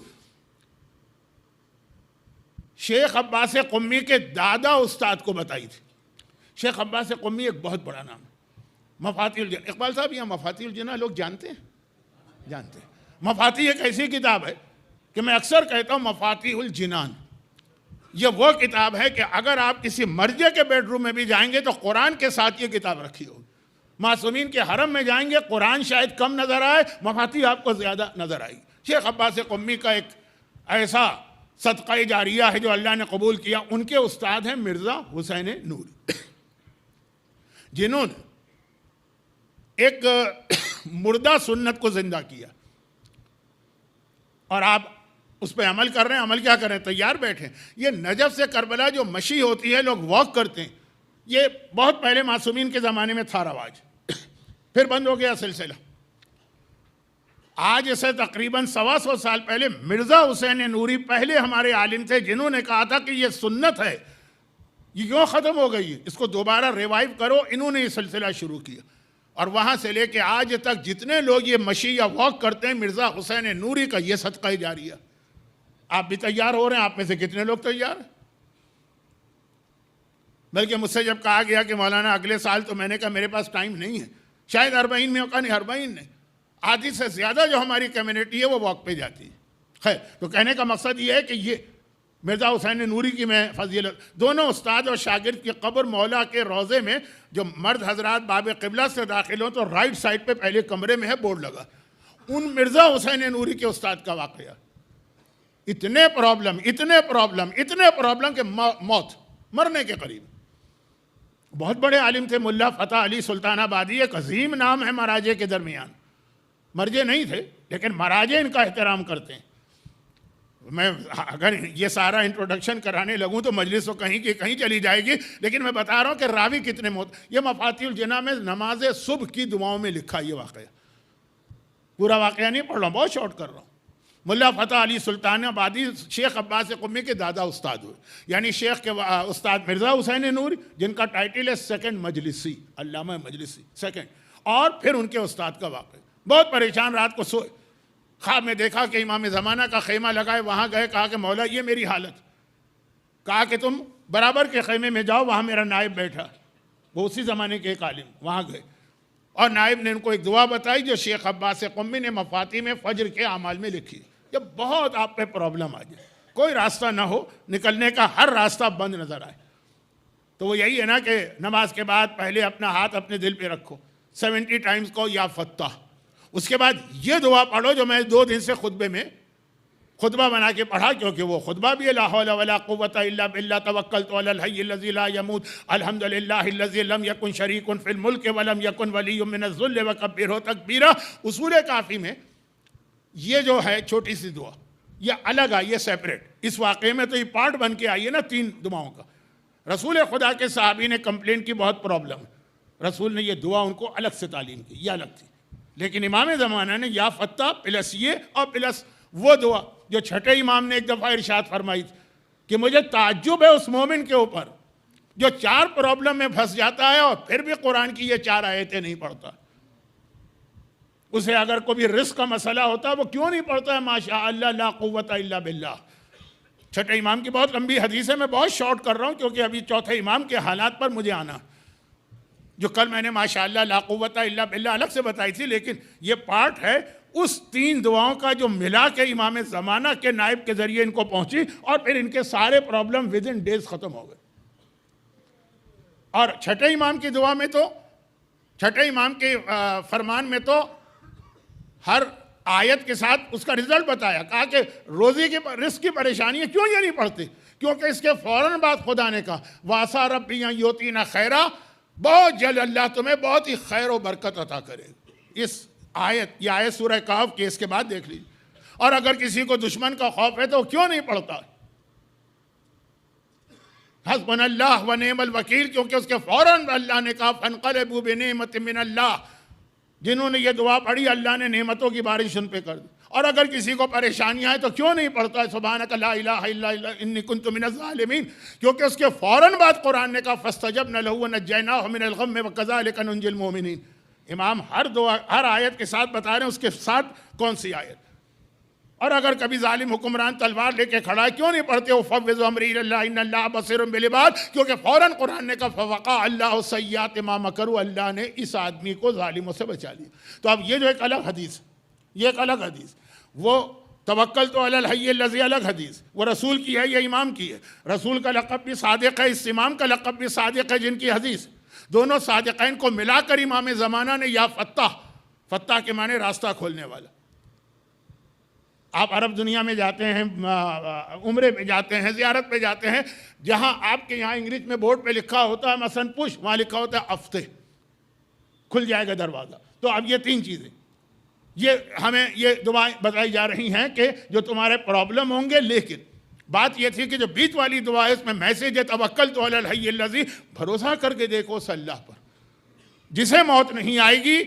شیخ عباس قمی کے دادا استاد کو بتائی تھی۔ شیخ عباس قمی ایک بہت بڑا نام ہے، مفاتیح الجنان۔ اقبال صاحب یہاں مفاتیح الجنان لوگ جانتے ہیں؟ جانتے ہیں۔ مفاتیح ایک ایسی کتاب ہے کہ میں اکثر کہتا ہوں مفاتیح الجنان، یہ وہ کتاب ہے کہ اگر آپ کسی مرجع کے بیڈ روم میں بھی جائیں گے تو قرآن کے ساتھ یہ کتاب رکھی ہوگی، معصومین کے حرم میں جائیں گے قرآن شاید کم نظر آئے، مفاتیح آپ کو زیادہ نظر آئی۔ شیخ عباس قمی کا ایک ایسا صدقہ جاریہ ہے جو اللہ نے قبول کیا، ان کے استاد ہیں مرزا حسین نوری، جنہوں نے ایک مردہ سنت کو زندہ کیا، اور آپ اس پہ عمل کر رہے ہیں۔ عمل کیا کر رہے ہیں؟ تیار بیٹھے۔ یہ نجف سے کربلا جو مشی ہوتی ہے، لوگ واک کرتے ہیں، یہ بہت پہلے معصومین کے زمانے میں تھا رواج، پھر بند ہو گیا سلسلہ۔ آج سے تقریباً 125 سال پہلے مرزا حسین نوری پہلے ہمارے عالم تھے جنہوں نے کہا تھا کہ یہ سنت ہے، یہ کیوں ختم ہو گئی ہے، اس کو دوبارہ ریوائیو کرو۔ انہوں نے یہ سلسلہ شروع کیا، اور وہاں سے لے کے آج تک جتنے لوگ یہ مشی یا واک کرتے ہیں، مرزا حسین نوری کا یہ صدقہ جاریہ۔ آپ بھی تیار ہو رہے ہیں؟ آپ میں سے کتنے لوگ تیار ہیں؟ بلکہ مجھ سے جب کہا گیا کہ مولانا اگلے سال، تو میں نے کہا میرے پاس ٹائم نہیں ہے، شاید 40 میں ہوگا، نہیں 40 نہیں، آدھی سے زیادہ جو ہماری کمیونٹی ہے وہ واک پہ جاتی ہے۔ خیر، تو کہنے کا مقصد یہ ہے کہ یہ مرزا حسین نوری کی میں فضیلت، دونوں استاد اور شاگرد کی قبر مولا کے روضے میں، جو مرد حضرات باب قبلہ سے داخل ہوں تو رائٹ سائڈ پہ پہلے کمرے میں ہے بورڈ لگا، ان مرزا حسین نوری کے استاد کا واقعہ۔ اتنے پرابلم کہ موت، مرنے کے قریب۔ بہت بڑے عالم تھے، ملا فتح علی سلطان آبادی، ایک عظیم نام ہے مراجع کے درمیان، مرجع نہیں تھے لیکن مراجع ان کا احترام کرتے ہیں۔ میں اگر یہ سارا انٹروڈکشن کرانے لگوں تو مجلس تو کہیں کی کہیں چلی جائے گی، لیکن میں بتا رہا ہوں کہ راوی کتنے یہ مفاتیح الجنان میں نماز صبح کی دعاؤں میں لکھا یہ واقعہ، پورا واقعہ نہیں پڑھ رہا ہوں، بہت شارٹ کر رہا ہوں۔ ملا فتح علی سلطان آبادی شیخ عباس قمی کے دادا استاد ہوئے، یعنی شیخ کے استاد مرزا حسین نوری، جن کا ٹائٹل ہے سیکنڈ مجلسی، علامہ مجلسی سیکنڈ، اور پھر ان کے استاد کا واقعہ۔ بہت پریشان، رات کو سوئے، خواب میں دیکھا کہ امام زمانہ کا خیمہ لگائے، وہاں گئے، کہا کہ مولا یہ میری حالت، کہا کہ تم برابر کے خیمے میں جاؤ، وہاں میرا نائب بیٹھا، وہ اسی زمانے کے ایک عالم، وہاں گئے، اور نائب نے ان کو ایک دعا بتائی جو شیخ عباس قمی نے مفاتیح میں فجر کے اعمال میں لکھی۔ جب بہت آپ پہ پرابلم آ جائے، کوئی راستہ نہ ہو، نکلنے کا ہر راستہ بند نظر آئے، تو وہ یہی ہے نا کہ نماز کے بعد پہلے اپنا ہاتھ اپنے دل پہ رکھو، 70 ٹائمز کو یا فتح، اس کے بعد یہ دعا پڑھو جو میں 2 دن سے خطبے میں خطبہ بنا کے پڑھا، کیونکہ وہ خطبہ بھی لا حول ولا قوت الا باللہ توکلت علی الحی الذی لا یموت الحمدللہ الذی لم یکن شریک فی الملک ولم یکن ولی من الذل وکبرہ تکبیرہ۔ اصول کافی میں یہ جو ہے چھوٹی سی دعا، یہ الگ آئی ہے، سیپریٹ، اس واقعے میں تو یہ پارٹ بن کے آئی ہے نا 3 دعاؤں کا۔ رسول خدا کے صحابی نے کمپلین کی، بہت پرابلم، رسول نے یہ دعا ان کو الگ سے تعلیم کی، یہ الگ تھی، لیکن امام زمانہ نے یا فتح پلس یہ اور پلس وہ دعا جو چھٹے امام نے ایک دفعہ ارشاد فرمائی تھی کہ مجھے تعجب ہے اس مومن کے اوپر جو 4 پرابلم میں پھنس جاتا ہے اور پھر بھی قرآن کی یہ 4 آیتیں نہیں پڑھتا۔ اسے اگر کوئی رزق کا مسئلہ ہوتا ہے وہ کیوں نہیں پڑھتا ہے ماشاء اللہ لا قوت الا باللہ، چھٹے امام کی بہت لمبی حدیث ہے، میں بہت شارٹ کر رہا ہوں کیونکہ ابھی چوتھے امام کے حالات پر مجھے آنا، جو کل میں نے ماشاءاللہ لا قوت الا باللہ الگ سے بتائی تھی، لیکن یہ پارٹ ہے اس 3 دعاؤں کا جو ملا کے امام زمانہ کے نائب کے ذریعے ان کو پہنچی اور پھر ان کے سارے پرابلم ود ان ڈیز ختم ہو گئے۔ اور چھٹے امام کی دعا میں تو، چھٹے امام کے فرمان میں تو ہر آیت کے ساتھ اس کا رزلٹ بتایا، کہا کہ روزی کی رزق کی پریشانی ہے، کیوں یہ نہیں پڑھتے؟ کیونکہ اس کے فوراً بعد خدا نے کہا وَعَسَىٰ رَبِّي أَن يُؤْتِينَا خَيْرًا، بہت جلد اللہ تمہیں بہت ہی خیر و برکت عطا کرے۔ اس آیت، یہ آیت سورہ کہف کے اس کے بعد دیکھ لیجیے۔ اور اگر کسی کو دشمن کا خوف ہے تو کیوں نہیں پڑھتا حسبنا اللہ و نعم الوکیل، کیونکہ اس کے فوراً اللہ نے کہا فَانْقَلَبُوا بِنِعْمَةٍ مِّنَ اللَّهِ، جنہوں نے یہ دعا پڑھی اللہ نے نعمتوں کی بارش ان پہ کر دی۔ اور اگر کسی کو پریشانیاں ہیں تو کیوں نہیں پڑھتا ہے سبحانک لا الہ الا انت انی کنت من الظالمین، کیونکہ اس کے فوراً بعد قرآن نے کہا فاستجبنا له ونجیناہ من الغم وکذالک ننجی المؤمنین۔ امام ہر دعا، ہر آیت کے ساتھ بتا رہے ہیں اس کے ساتھ کون سی آیت۔ اور اگر کبھی ظالم حکمران تلوار لے کے کھڑا ہے کیوں نہیں پڑھتے ہو فوض امری الی اللہ ان اللہ بصیر بالعباد، کیونکہ فوراً قرآن نے کہا فوقع اللہ سیئات ما مکروا، اللہ نے اس آدمی کو ظالموں سے بچا لیا۔ تو اب یہ جو ایک الگ حدیث، یہ ایک الگ حدیث، وہ توکلت علی الحی الذی الگ حدیث، وہ رسول کی ہے، یہ امام کی ہے۔ رسول کا لقب بھی صادق ہے، اس امام کا لقب بھی صادق ہے جن کی حدیث، دونوں صادقین کو ملا کر امام زمانہ نے یا فتح، فتح کے معنی راستہ کھولنے والا۔ آپ عرب دنیا میں جاتے ہیں، عمرے پہ جاتے ہیں، زیارت پہ جاتے ہیں، جہاں آپ کے یہاں انگلش میں بورڈ پہ لکھا ہوتا ہے مثلاً پش، وہاں لکھا ہوتا ہے ہفتے، کھل جائے گا دروازہ۔ تو اب یہ 3 چیزیں، یہ ہمیں یہ دعائیں بتائی جا رہی ہیں کہ جو تمہارے پرابلم ہوں گے، لیکن بات یہ تھی کہ جو بیچ والی دعا ہے اس میں میسیج ہے توکلت علی الحی الذی، بھروسہ کر کے دیکھو اس اللہ پر جسے موت نہیں آئے گی،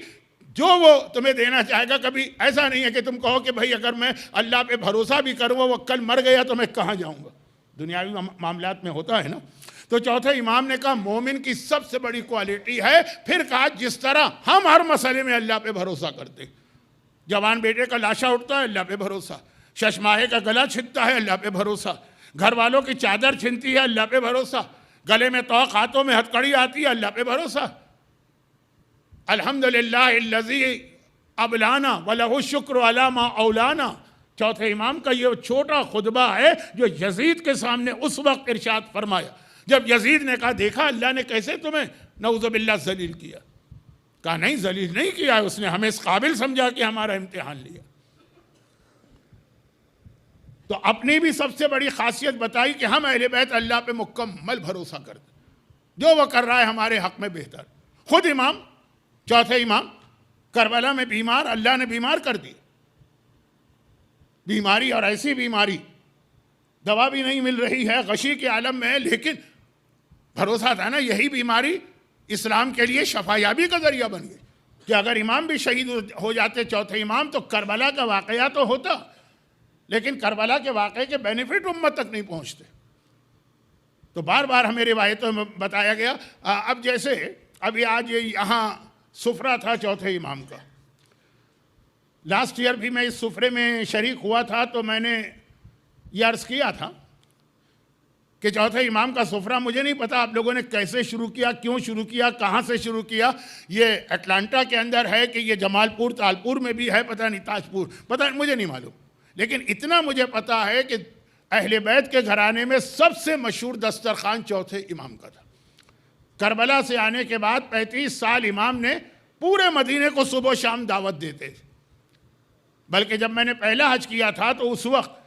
جو وہ تمہیں دینا چاہے گا۔ کبھی ایسا نہیں ہے کہ تم کہو کہ بھائی اگر میں اللہ پہ بھروسہ بھی کروں وہ کل مر گیا تو میں کہاں جاؤں گا، دنیاوی معاملات میں ہوتا ہے نا۔ تو چوتھے امام نے کہا مومن کی سب سے بڑی کوالٹی ہے، پھر کہا جس طرح ہم ہر مسئلے میں اللہ پہ بھروسہ کرتے، جوان بیٹے کا لاشا اٹھتا ہے اللہ پہ بھروسہ، ششماہے کا گلا چھنتا ہے اللہ پہ بھروسہ، گھر والوں کی چادر چھنتی ہے اللہ پہ بھروسہ، گلے میں توق، ہاتھوں میں ہتکڑی آتی ہے اللہ پہ بھروسہ۔ الحمدللہ الذی ابلانا وَلَهُ الشُّكْرُ عَلَى مَا أَوْلَانَا، چوتھے امام کا یہ چھوٹا خطبہ ہے جو یزید کے سامنے اس وقت ارشاد فرمایا جب یزید نے کہا دیکھا اللہ نے کیسے تمہیں نعوذ باللہ ذلیل کیا، کہا نہیں ذلیل نہیں کیا، اس نے ہمیں اس قابل سمجھا کہ ہمارا امتحان لیا۔ تو اپنی بھی سب سے بڑی خاصیت بتائی کہ ہم اہل بیت اللہ پہ مکمل بھروسہ کرتے، جو وہ کر رہا ہے ہمارے حق میں بہتر۔ خود امام، چوتھے امام کربلا میں بیمار، اللہ نے بیمار کر دی، بیماری اور ایسی بیماری، دوا بھی نہیں مل رہی ہے، غشی کے عالم میں ہے، لیکن بھروسہ تھا نا یہی بیماری اسلام کے لیے شفا یابی کا ذریعہ بن گئی کہ اگر امام بھی شہید ہو جاتے چوتھے امام تو کربلا کا واقعہ تو ہوتا، لیکن کربلا کے واقعے کے بینیفٹ امت تک نہیں پہنچتے۔ تو بار بار ہمیں روایتوں میں بتایا گیا۔ اب جیسے ابھی آج یہاں سفرہ تھا چوتھے امام کا، لاسٹ ایئر بھی میں اس سفرے میں شریک ہوا تھا، تو میں نے یہ عرض کیا تھا کہ چوتھے امام کا سفرہ مجھے نہیں پتا آپ لوگوں نے کیسے شروع کیا، کیوں شروع کیا، کہاں سے شروع کیا۔ یہ اٹلانٹا کے اندر ہے کہ یہ جمال پور تالپور میں بھی ہے، پتہ نہیں تاج پور، پتہ نہیں، مجھے نہیں معلوم، لیکن اتنا مجھے پتا ہے کہ اہل بیت کے گھرانے میں سب سے مشہور دسترخوان چوتھے امام کا تھا۔ کربلا سے آنے کے بعد 35 سال امام نے پورے مدینے کو صبح و شام دعوت دیتے تھے، بلکہ جب میں نے پہلا حج کیا تھا تو اس وقت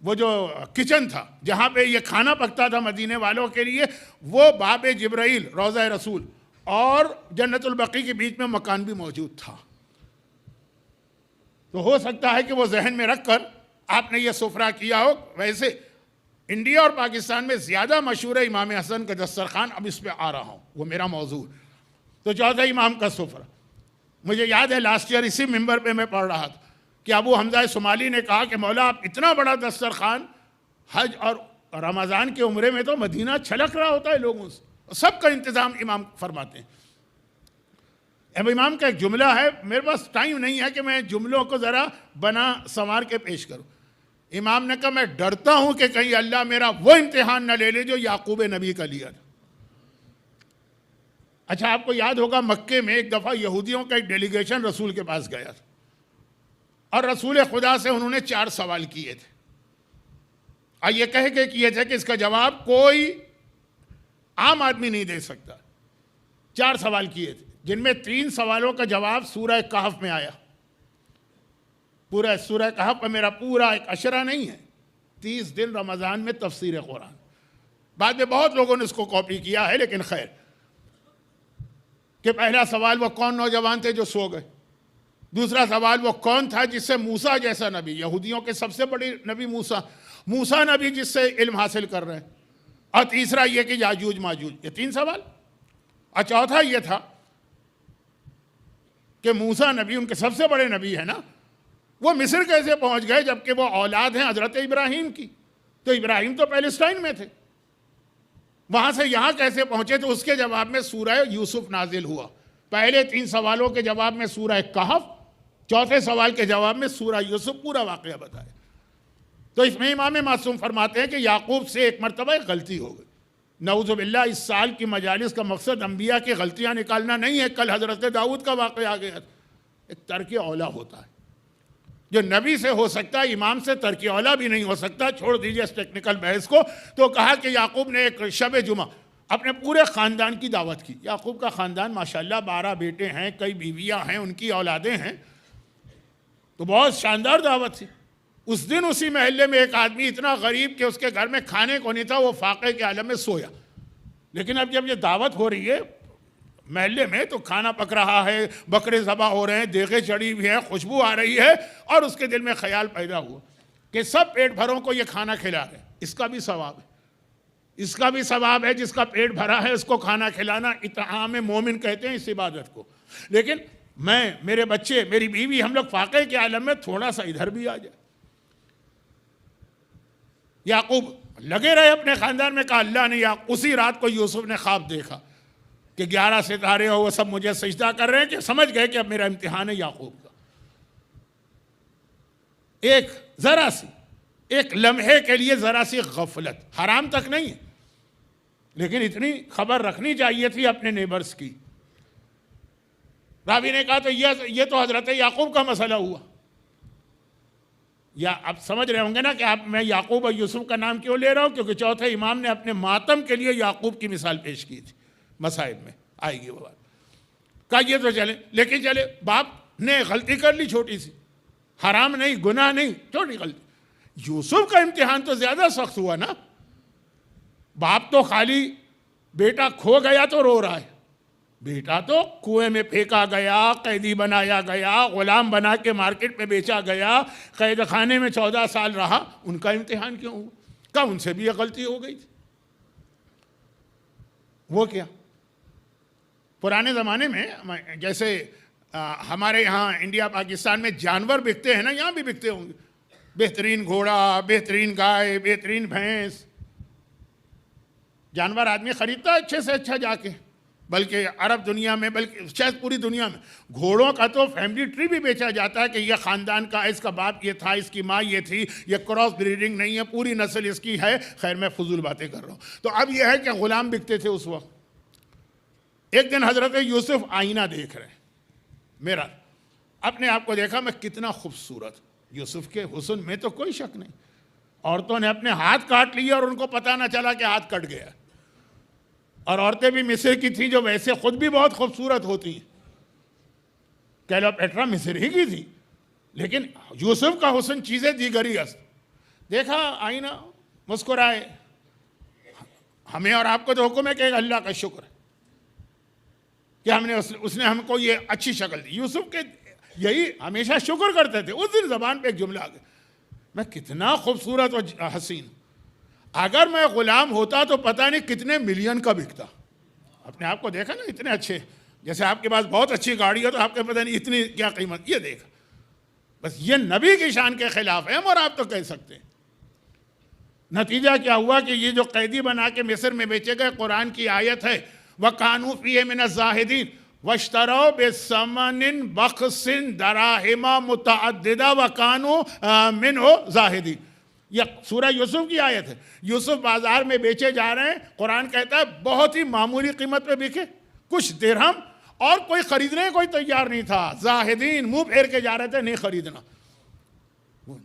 وہ جو کچن تھا جہاں پہ یہ کھانا پکتا تھا مدینے والوں کے لیے، وہ باب جبرائیل، روضہ رسول اور جنت البقیع کے بیچ میں مکان بھی موجود تھا۔ تو ہو سکتا ہے کہ وہ ذہن میں رکھ کر آپ نے یہ سفرہ کیا ہو۔ ویسے انڈیا اور پاکستان میں زیادہ مشہور ہے امام حسن کا دسترخوان، اب اس پہ آ رہا ہوں، وہ میرا موضوع۔ تو چوتھے امام کا سفرہ مجھے یاد ہے لاسٹ ایئر اسی ممبر پہ میں پڑھ رہا تھا کہ ابو حمزہ صومالی نے کہا کہ مولا آپ اتنا بڑا دسترخوان، حج اور رمضان کے عمرے میں تو مدینہ چھلک رہا ہوتا ہے لوگوں سے، سب کا انتظام امام فرماتے ہیں۔ اب امام کا ایک جملہ ہے، میرے پاس ٹائم نہیں ہے کہ میں جملوں کو ذرا بنا سنوار کے پیش کروں۔ امام نے کہا میں ڈرتا ہوں کہ کہیں اللہ میرا وہ امتحان نہ لے لے جو یعقوب نبی کا لیا تھا۔ اچھا آپ کو یاد ہوگا مکے میں ایک دفعہ یہودیوں کا ایک ڈیلیگیشن رسول کے پاس گیا تھا اور رسول خدا سے انہوں نے 4 سوال کیے تھے اور یہ کہہ کے کیے تھے کہ اس کا جواب کوئی عام آدمی نہیں دے سکتا۔ 4 سوال کیے تھے جن میں 3 سوالوں کا جواب سورہ کہف میں آیا۔ پورا سورہ کہف پر میرا پورا ایک اشرہ نہیں ہے، 30 دن رمضان میں تفسیر قرآن، بعد میں بہت لوگوں نے اس کو کاپی کیا ہے، لیکن خیر کہ پہلا سوال وہ کون نوجوان تھے جو سو گئے، دوسرا سوال وہ کون تھا جس سے موسیٰ جیسا نبی، یہودیوں کے سب سے بڑی نبی موسیٰ نبی جس سے علم حاصل کر رہے ہیں، اور تیسرا یہ کہ یاجوج ماجوج، یہ 3 سوال، اور چوتھا یہ تھا کہ موسیٰ نبی ان کے سب سے بڑے نبی ہے نا، وہ مصر کیسے پہنچ گئے جبکہ وہ اولاد ہیں حضرت ابراہیم کی، تو ابراہیم تو پیلسٹائن میں تھے، وہاں سے یہاں کیسے پہنچے؟ تو اس کے جواب میں سورہ یوسف نازل ہوا۔ پہلے 3 سوالوں کے جواب میں سورہ کہف، چوتھے سوال کے جواب میں سورہ یوسف پورا واقعہ بتایا۔ تو اس میں امام معصوم فرماتے ہیں کہ یعقوب سے ایک مرتبہ ایک غلطی ہو گئی، نعوذ باللہ۔ اس سال کی مجالس کا مقصد انبیاء کی غلطیاں نکالنا نہیں ہے، کل حضرت داؤد کا واقعہ آ گیا، ایک ترک اولا ہوتا ہے جو نبی سے ہو سکتا ہے، امام سے ترک اولا بھی نہیں ہو سکتا۔ چھوڑ دیجئے اس ٹیکنیکل بحث کو۔ تو کہا کہ یعقوب نے ایک شب جمعہ اپنے پورے خاندان کی دعوت کی۔ یعقوب کا خاندان ماشاءاللہ 12 بیٹے ہیں، کئی بیویاں ہیں، ان کی اولادیں ہیں، تو بہت شاندار دعوت تھی۔ اس دن اسی محلے میں ایک آدمی اتنا غریب کہ اس کے گھر میں کھانے کو نہیں تھا، وہ فاقے کے عالم میں سویا۔ لیکن اب جب یہ دعوت ہو رہی ہے محلے میں تو کھانا پک رہا ہے، بکرے ذبح ہو رہے ہیں، دیگیں چڑھی ہوئی ہیں، خوشبو آ رہی ہے، اور اس کے دل میں خیال پیدا ہوا کہ سب پیٹ بھروں کو یہ کھانا کھلا رہے ہیں، اس کا بھی ثواب ہے، اس کا بھی ثواب ہے، جس کا پیٹ بھرا ہے اس کو کھانا کھلانا۔ اطعام مومن کہتے ہیں اس عبادت کو۔ لیکن میں، میرے بچے، میری بیوی، ہم لوگ فاقے کے عالم میں تھوڑا سا ادھر بھی آ جائے۔ یعقوب لگے رہے اپنے خاندان میں، کہا اللہ نے اسی رات کو یوسف نے خواب دیکھا کہ 11 ستارے ہو، وہ سب مجھے سجدہ کر رہے ہیں، کہ سمجھ گئے کہ اب میرا امتحان ہے یعقوب کا۔ ایک ذرا سی، ایک لمحے کے لیے ذرا سی غفلت، حرام تک نہیں ہے لیکن اتنی خبر رکھنی چاہیے تھی اپنے نیبرز کی۔ راوی نے کہا تو یہ تو حضرت یعقوب کا مسئلہ ہوا۔ یا آپ سمجھ رہے ہوں گے نا کہ میں یعقوب اور یوسف کا نام کیوں لے رہا ہوں؟ کیونکہ چوتھے امام نے اپنے ماتم کے لیے یعقوب کی مثال پیش کی تھی، مصائب میں آئے گی وہ بات۔ کہا یہ تو چلے، لیکن چلے باپ نے غلطی کر لی چھوٹی سی، حرام نہیں، گناہ نہیں، چھوٹی غلطی۔ یوسف کا امتحان تو زیادہ سخت ہوا نا۔ باپ تو خالی بیٹا کھو گیا تو رو رہا ہے، بیٹا تو کنویں میں پھینکا گیا، قیدی بنایا گیا، غلام بنا کے مارکیٹ میں بیچا گیا، قید خانے میں 14 سال رہا، ان کا امتحان کیوں ہوا؟ کہا ان سے بھی یہ غلطی ہو گئی تھی۔ وہ کیا؟ پرانے زمانے میں جیسے ہمارے یہاں انڈیا پاکستان میں جانور بکتے ہیں نا، یہاں بھی بکتے ہوں گے، بہترین گھوڑا، بہترین گائے، بہترین بھینس، جانور آدمی خریدتا ہے اچھے سے اچھا جا کے، بلکہ عرب دنیا میں، بلکہ شاید پوری دنیا میں گھوڑوں کا تو فیملی ٹری بھی بیچا جاتا ہے کہ یہ خاندان کا، اس کا باپ یہ تھا، اس کی ماں یہ تھی، یہ کراس بریڈنگ نہیں ہے، پوری نسل اس کی ہے۔ خیر میں فضول باتیں کر رہا ہوں۔ تو اب یہ ہے کہ غلام بکتے تھے اس وقت۔ ایک دن حضرت یوسف آئینہ دیکھ رہے ہیں، میرا اپنے آپ کو دیکھا میں کتنا خوبصورت، یوسف کے حسن میں تو کوئی شک نہیں۔ عورتوں نے اپنے ہاتھ کاٹ لیے اور ان کو پتہ نہ چلا کہ ہاتھ کٹ گیا۔ اور عورتیں بھی مصر کی تھیں جو ویسے خود بھی بہت خوبصورت ہوتی ہیں، کلیوپیٹرا مصر ہی کی تھی، لیکن یوسف کا حسن چیزیں دیگری است۔ دیکھا آئینہ، مسکرائے۔ ہمیں اور آپ کو تو حکم ہے کہ اللہ کا شکر ہے کہ اس نے ہم کو یہ اچھی شکل دی۔ یوسف کے یہی ہمیشہ شکر کرتے تھے۔ اس دن زبان پہ ایک جملہ آ گیا، میں کتنا خوبصورت اور حسین، اگر میں غلام ہوتا تو پتہ نہیں کتنے ملین کا بکتا۔ اپنے آپ کو دیکھا نا، اتنے اچھے، جیسے آپ کے پاس بہت اچھی گاڑی ہو تو آپ کے پتہ نہیں اتنی کیا قیمت، یہ دیکھا۔ بس یہ نبی کی شان کے خلاف ہے، ہم اور آپ تو کہہ سکتے ہیں۔ نتیجہ کیا ہوا کہ یہ جو قیدی بنا کے مصر میں بیچے گئے، قرآن کی آیت ہے وَكَانُوا فِيهِ مِنَ الزَّاهِدِينَ وَاشْتَرَوْا بِثَمَنٍ بَخْسٍ دَرَاهِمَ مُتَعَدِّدَةٍ وَكَانُوا مِنْهُ زَاهِدِينَ۔ یہ سورہ یوسف کی آیت ہے. یوسف بازار میں بیچے جا رہے ہیں, قرآن کہتا ہے بہت ہی معمولی قیمت پہ بکے, کچھ درہم, اور کوئی خریدنے کوئی تیار نہیں تھا. زاہدین منہ پھیر کے جا رہے تھے, نہیں خریدنا.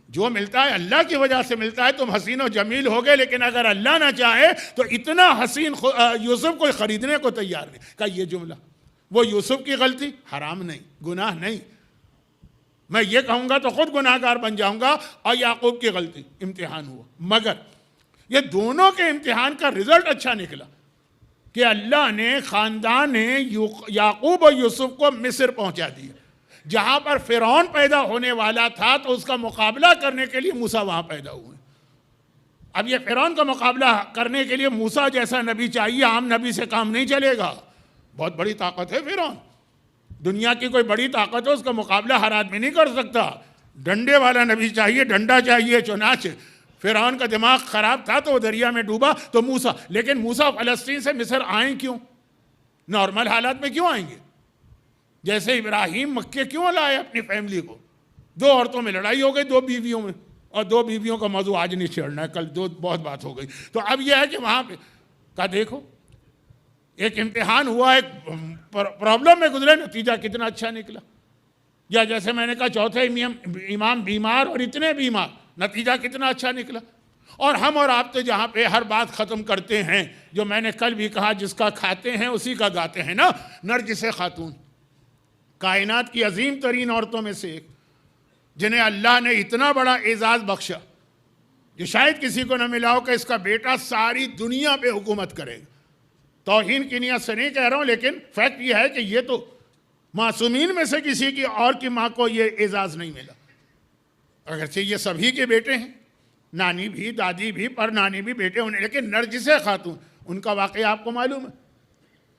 جو ملتا ہے اللہ کی وجہ سے ملتا ہے. تم حسین و جمیل ہو گئے, لیکن اگر اللہ نہ چاہے تو اتنا حسین یوسف کوئی خریدنے کو تیار نہیں. کہا یہ جملہ, وہ یوسف کی غلطی, حرام نہیں, گناہ نہیں, میں یہ کہوں گا تو خود گناہ گار بن جاؤں گا, اور یعقوب کی غلطی, امتحان ہوا. مگر یہ دونوں کے امتحان کا رزلٹ اچھا نکلا کہ اللہ نے خاندان یعقوب اور یوسف کو مصر پہنچا دیا. جہاں پر فرعون پیدا ہونے والا تھا تو اس کا مقابلہ کرنے کے لیے موسیٰ وہاں پیدا ہوئے. اب یہ فرعون کا مقابلہ کرنے کے لیے موسیٰ جیسا نبی چاہیے, عام نبی سے کام نہیں چلے گا. بہت بڑی طاقت ہے فرعون, دنیا کی کوئی بڑی طاقت ہے, اس کا مقابلہ ہر آدمی نہیں کر سکتا. ڈنڈے والا نبی چاہیے, ڈنڈا چاہیے. چنانچہ فرعون کا دماغ خراب تھا تو وہ دریا میں ڈوبا. تو موسیٰ, لیکن موسیٰ فلسطین سے مصر آئیں کیوں؟ نارمل حالات میں کیوں آئیں گے؟ جیسے ابراہیم مکے کیوں لائے اپنی فیملی کو؟ 2 عورتوں میں لڑائی ہو گئی, 2 بیویوں میں, اور 2 بیویوں کا موضوع آج نہیں چھیڑنا ہے, کل بہت بات ہو گئی. تو اب یہ ہے کہ وہاں پہ کہا دیکھو ایک امتحان ہوا, ایک پرابلم میں گزرے, نتیجہ کتنا اچھا نکلا. یا جیسے میں نے کہا چوتھے امام بیمار اور اتنے بیمار, نتیجہ کتنا اچھا نکلا. اور ہم اور آپ تو جہاں پہ ہر بات ختم کرتے ہیں, جو میں نے کل بھی کہا, جس کا کھاتے ہیں اسی کا گاتے ہیں نا. نرجس خاتون کائنات کی عظیم ترین عورتوں میں سے ایک, جنہیں اللہ نے اتنا بڑا اعزاز بخشا جو شاید کسی کو نہ ملا ہو کہ اس کا بیٹا ساری دنیا پہ حکومت کرے گا. توہین کی نیت سے نہیں کہہ رہا ہوں, لیکن فیکٹ یہ ہے کہ یہ تو معصومین میں سے کسی کی اور کی ماں کو یہ اعزاز نہیں ملا. اگرچہ یہ سبھی کے بیٹے ہیں, نانی بھی, دادی بھی, پر نانی بھی بیٹے ہونے, لیکن نرجس خاتون, ان کا واقعہ آپ کو معلوم ہے.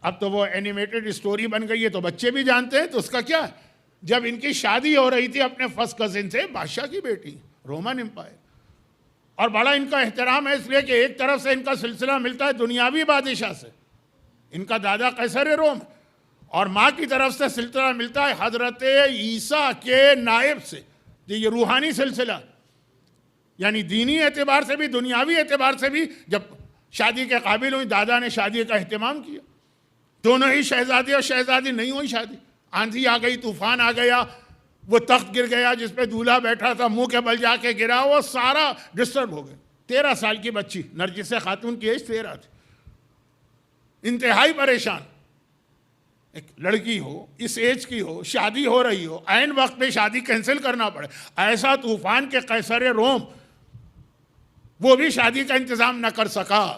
اب تو وہ اینیمیٹڈ اسٹوری بن گئی ہے تو بچے بھی جانتے ہیں. تو اس کا کیا ہے, جب ان کی شادی ہو رہی تھی اپنے فرسٹ کزن سے, بادشاہ کی بیٹی, رومن امپائر, اور بڑا ان کا احترام ہے اس لیے کہ ایک طرف سے ان کا سلسلہ ملتا ہے دنیاوی بادشاہ سے, ان کا دادا قیصر روم, اور ماں کی طرف سے سلسلہ ملتا ہے حضرت عیسیٰ کے نائب سے. یہ روحانی سلسلہ, یعنی دینی اعتبار سے بھی دنیاوی اعتبار سے بھی. جب شادی کے قابل ہوئی, دادا نے شادی کا اہتمام کیا. دونوں ہی شہزادی اور شہزادی نہیں ہوئی شادی, آندھی آ گئی, طوفان آ گیا, وہ تخت گر گیا جس پہ دولہا بیٹھا تھا, منہ کے بل جا کے گرا, وہ سارا ڈسٹرب ہو گیا. 13 سال کی بچی, نرجس خاتون کی ایج 13 تھی, انتہائی پریشان. ایک لڑکی ہو, اس ایج کی ہو, شادی ہو رہی ہو, عین وقت پہ شادی کینسل کرنا پڑے. ایسا طوفان کے قیصر روم وہ بھی شادی کا انتظام نہ کر سکا.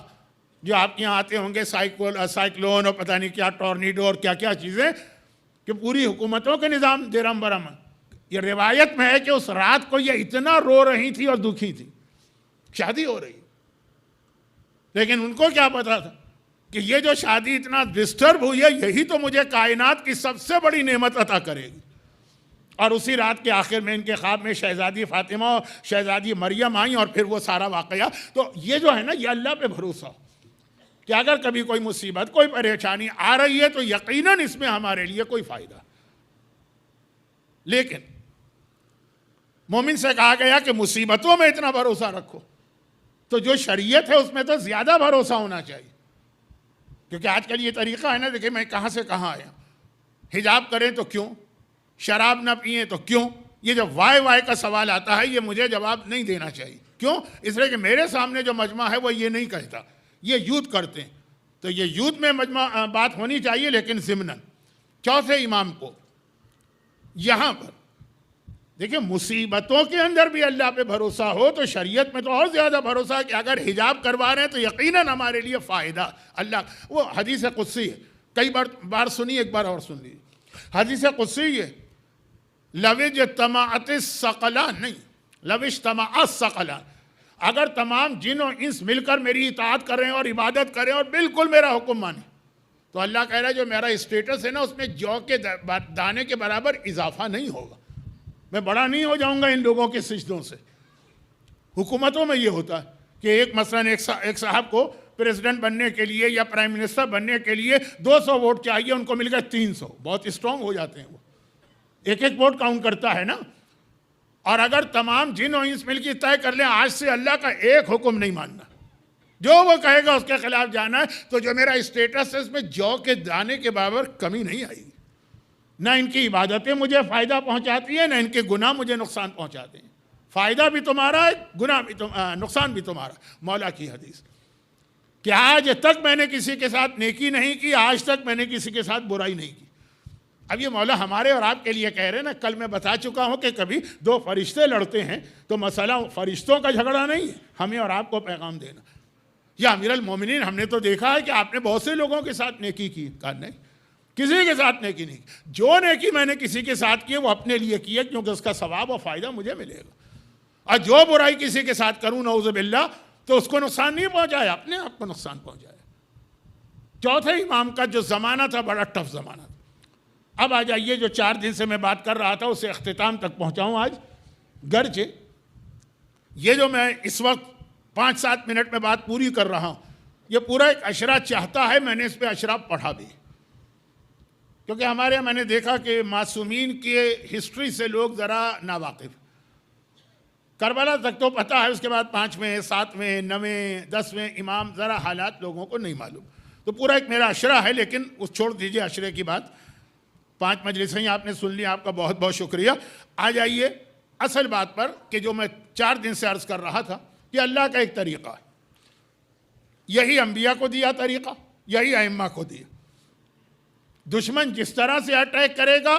جو آپ کے یہاں آتے ہوں گے سائیکلون اور پتہ نہیں کیا, ٹورنیڈو اور کیا کیا چیزیں, کہ پوری حکومتوں کے نظام درہم برہم. یہ روایت میں ہے کہ اس رات کو یہ اتنا رو رہی تھی اور دکھی تھی, شادی ہو رہی, لیکن ان کو کیا پتا تھا کہ یہ جو شادی اتنا ڈسٹرب ہوئی ہے, یہی تو مجھے کائنات کی سب سے بڑی نعمت عطا کرے گی. اور اسی رات کے آخر میں ان کے خواب میں شہزادی فاطمہ اور شہزادی مریم آئیں, اور پھر وہ سارا واقعہ. تو یہ جو ہے نا, یہ اللہ پہ بھروسہ کہ اگر کبھی کوئی مصیبت, کوئی پریشانی آ رہی ہے تو یقیناً اس میں ہمارے لیے کوئی فائدہ. لیکن مومن سے کہا گیا کہ مصیبتوں میں اتنا بھروسہ رکھو, تو جو شریعت ہے اس میں تو زیادہ بھروسہ ہونا چاہیے. کیونکہ آج کل یہ طریقہ ہے نا, دیکھیں میں کہاں سے کہاں آیا, حجاب کریں تو کیوں, شراب نہ پئیں تو کیوں. یہ جو وائے کا سوال آتا ہے, یہ مجھے جواب نہیں دینا چاہیے. کیوں؟ اس لیے کہ میرے سامنے جو مجمع ہے وہ یہ نہیں کہتا, یہ یوتھ کرتے ہیں. تو یہ یوتھ میں مجمع بات ہونی چاہیے, لیکن ضمناً چوتھے امام کو یہاں پر دیکھیں, مصیبتوں کے اندر بھی اللہ پہ بھروسہ ہو تو شریعت میں تو اور زیادہ بھروسہ ہے کہ اگر حجاب کروا رہے ہیں تو یقیناً ہمارے لیے فائدہ. اللہ, وہ حدیث قدسی ہے, کئی بار سنی, ایک بار اور سن لیجیے. حدیث قدسی ہے, لو اجتمعت الثقلان, نہیں لو اجتمعت الثقلان, اگر تمام جن و انس مل کر میری اطاعت کریں اور عبادت کریں اور بالکل میرا حکم مانیں, تو اللہ کہہ رہا ہے جو میرا اسٹیٹس ہے نا, اس میں جو کے دانے کے برابر اضافہ نہیں ہوگا. میں بڑا نہیں ہو جاؤں گا ان لوگوں کے سجدوں سے. حکومتوں میں یہ ہوتا ہے کہ ایک مثلاً ایک صاحب کو پریزیڈنٹ بننے کے لیے یا پرائم منسٹر بننے کے لیے 200 ووٹ چاہیے, ان کو مل گئے 300, بہت اسٹرانگ ہو جاتے ہیں وہ, ایک ایک ووٹ کاؤنٹ کرتا ہے نا. اور اگر تمام جن و انس مل کے طے کر لیں آج سے اللہ کا ایک حکم نہیں ماننا، جو وہ کہے گا اس کے خلاف جانا ہے، تو جو میرا اسٹیٹس ہے اس میں جو کے دانے کے برابر کمی نہیں آئی گی۔ نہ ان کی عبادتیں مجھے فائدہ پہنچاتی ہیں، نہ ان کے گناہ مجھے نقصان پہنچاتے ہیں۔ فائدہ بھی تمہارا ہے، گناہ بھی نقصان بھی تمہارا۔ مولا کی حدیث کہ آج تک میں نے کسی کے ساتھ نیکی نہیں کی، آج تک میں نے کسی کے ساتھ برائی نہیں کی۔ اب یہ مولا ہمارے اور آپ کے لیے کہہ رہے ہیں نا، کل میں بتا چکا ہوں کہ کبھی دو فرشتے لڑتے ہیں تو مسئلہ فرشتوں کا جھگڑا نہیں ہے، ہمیں اور آپ کو پیغام دینا۔ یا امیر المومنین ہم نے تو دیکھا ہے کہ آپ نے بہت سے لوگوں کے ساتھ نیکی کی، کہا نہیں کسی کے ساتھ نیکی نہیں کی، جو نیکی میں نے کسی کے ساتھ کی وہ اپنے لیے کی ہے کیونکہ اس کا ثواب و فائدہ مجھے ملے گا، اور جو برائی کسی کے ساتھ کروں نعوذ باللہ تو اس کو نقصان نہیں پہنچایا، اپنے آپ کو نقصان پہنچایا۔ چوتھے امام کا جو زمانہ تھا بڑا ٹف زمانہ تھا۔ اب آ جائیے جو 4 دن سے میں بات کر رہا تھا اسے اختتام تک پہنچاؤں آج، گرچہ یہ جو میں اس وقت 5-7 منٹ میں بات پوری کر رہا ہوں یہ پورا ایک اشرا چاہتا ہے، میں نے اس پہ اشرا پڑھا بھی، کیونکہ ہمارے میں نے دیکھا کہ معصومین کے ہسٹری سے لوگ ذرا ناواقف، کربلا تک تو پتہ ہے، اس کے بعد 5ویں 7ویں 9ویں 10ویں امام ذرا حالات لوگوں کو نہیں معلوم، تو پورا ایک میرا اشرا ہے، لیکن اس چھوڑ دیجئے اشرے کی بات، 5 مجلسیں آپ نے سن لی، آپ کا بہت بہت شکریہ۔ آ جائیے اصل بات پر کہ جو میں 4 دن سے عرض کر رہا تھا کہ اللہ کا ایک طریقہ ہے، یہی انبیاء کو دیا طریقہ، یہی ائمہ کو دیا۔ دشمن جس طرح سے اٹیک کرے گا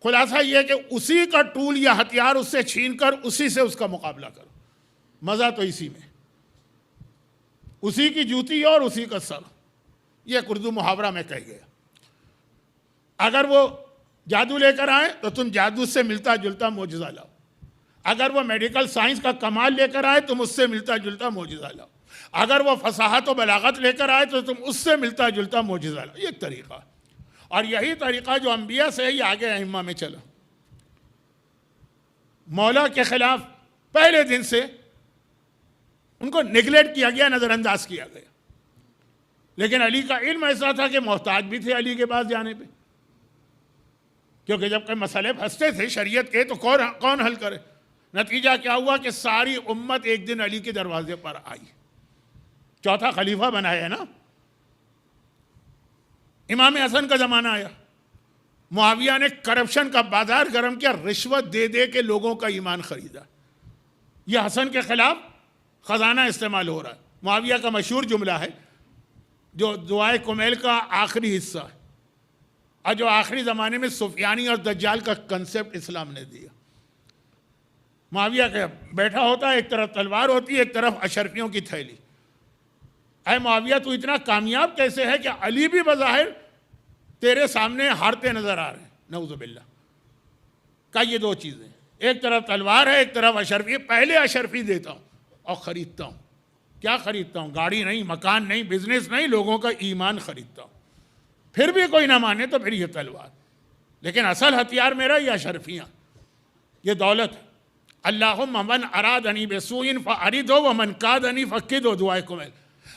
خلاصہ یہ ہے کہ اسی کا ٹول یا ہتھیار اس سے چھین کر اسی سے اس کا مقابلہ کرو، مزہ تو اسی میں، اسی کی جوتی اور اسی کا سر، یہ ایک اردو محاورہ میں کہہ گیا۔ اگر وہ جادو لے کر آئیں تو تم جادو سے ملتا جلتا معجزہ لاؤ، اگر وہ میڈیکل سائنس کا کمال لے کر آئے تم اس سے ملتا جلتا معجزہ لاؤ، اگر وہ فصاحت و بلاغت لے کر آئے تو تم اس سے ملتا جلتا معجزہ لاؤ، یہ ایک طریقہ ہے، اور یہی طریقہ جو انبیاء سے ہی آگے ائمہ میں چلا۔ مولا کے خلاف پہلے دن سے ان کو نیگلیکٹ کیا گیا، نظر انداز کیا گیا، لیکن علی کا علم ایسا تھا کہ محتاج بھی تھے علی کے پاس جانے پہ، کیونکہ جب کوئی مسئلے پھنستے تھے شریعت کے تو کون حل کرے؟ نتیجہ کیا ہوا کہ ساری امت ایک دن علی کے دروازے پر آئی، چوتھا خلیفہ بنایا نا۔ امام حسن کا زمانہ آیا، معاویہ نے کرپشن کا بازار گرم کیا، رشوت دے دے کے لوگوں کا ایمان خریدا۔ یہ حسن کے خلاف خزانہ استعمال ہو رہا ہے۔ معاویہ کا مشہور جملہ ہے جو دعائے کمیل کا آخری حصہ ہے، اور جو آخری زمانے میں سفیانی اور دجال کا کنسپٹ اسلام نے دیا۔ معاویہ کا بیٹھا ہوتا ہے، ایک طرف تلوار ہوتی ہے، ایک طرف اشرفیوں کی تھیلی۔ اے معاویہ تو اتنا کامیاب کیسے ہے کہ علی بھی بظاہر تیرے سامنے ہارتے نظر آ رہے ہیں، نعوذ باللہ۔ کہ یہ 2 چیزیں، ایک طرف تلوار ہے، ایک طرف اشرفی، پہلے اشرفی دیتا ہوں اور خریدتا ہوں۔ کیا خریدتا ہوں؟ گاڑی نہیں، مکان نہیں، بزنس نہیں، لوگوں کا ایمان خریدتا ہوں۔ پھر بھی کوئی نہ مانے تو پھر یہ تلوار، لیکن اصل ہتھیار میرا یہ اشرفیاں، یہ دولت ہے۔ اللہم من ارادنی بسوء فاردہ ومن کادنی فکدہ، دعائے کمیل۔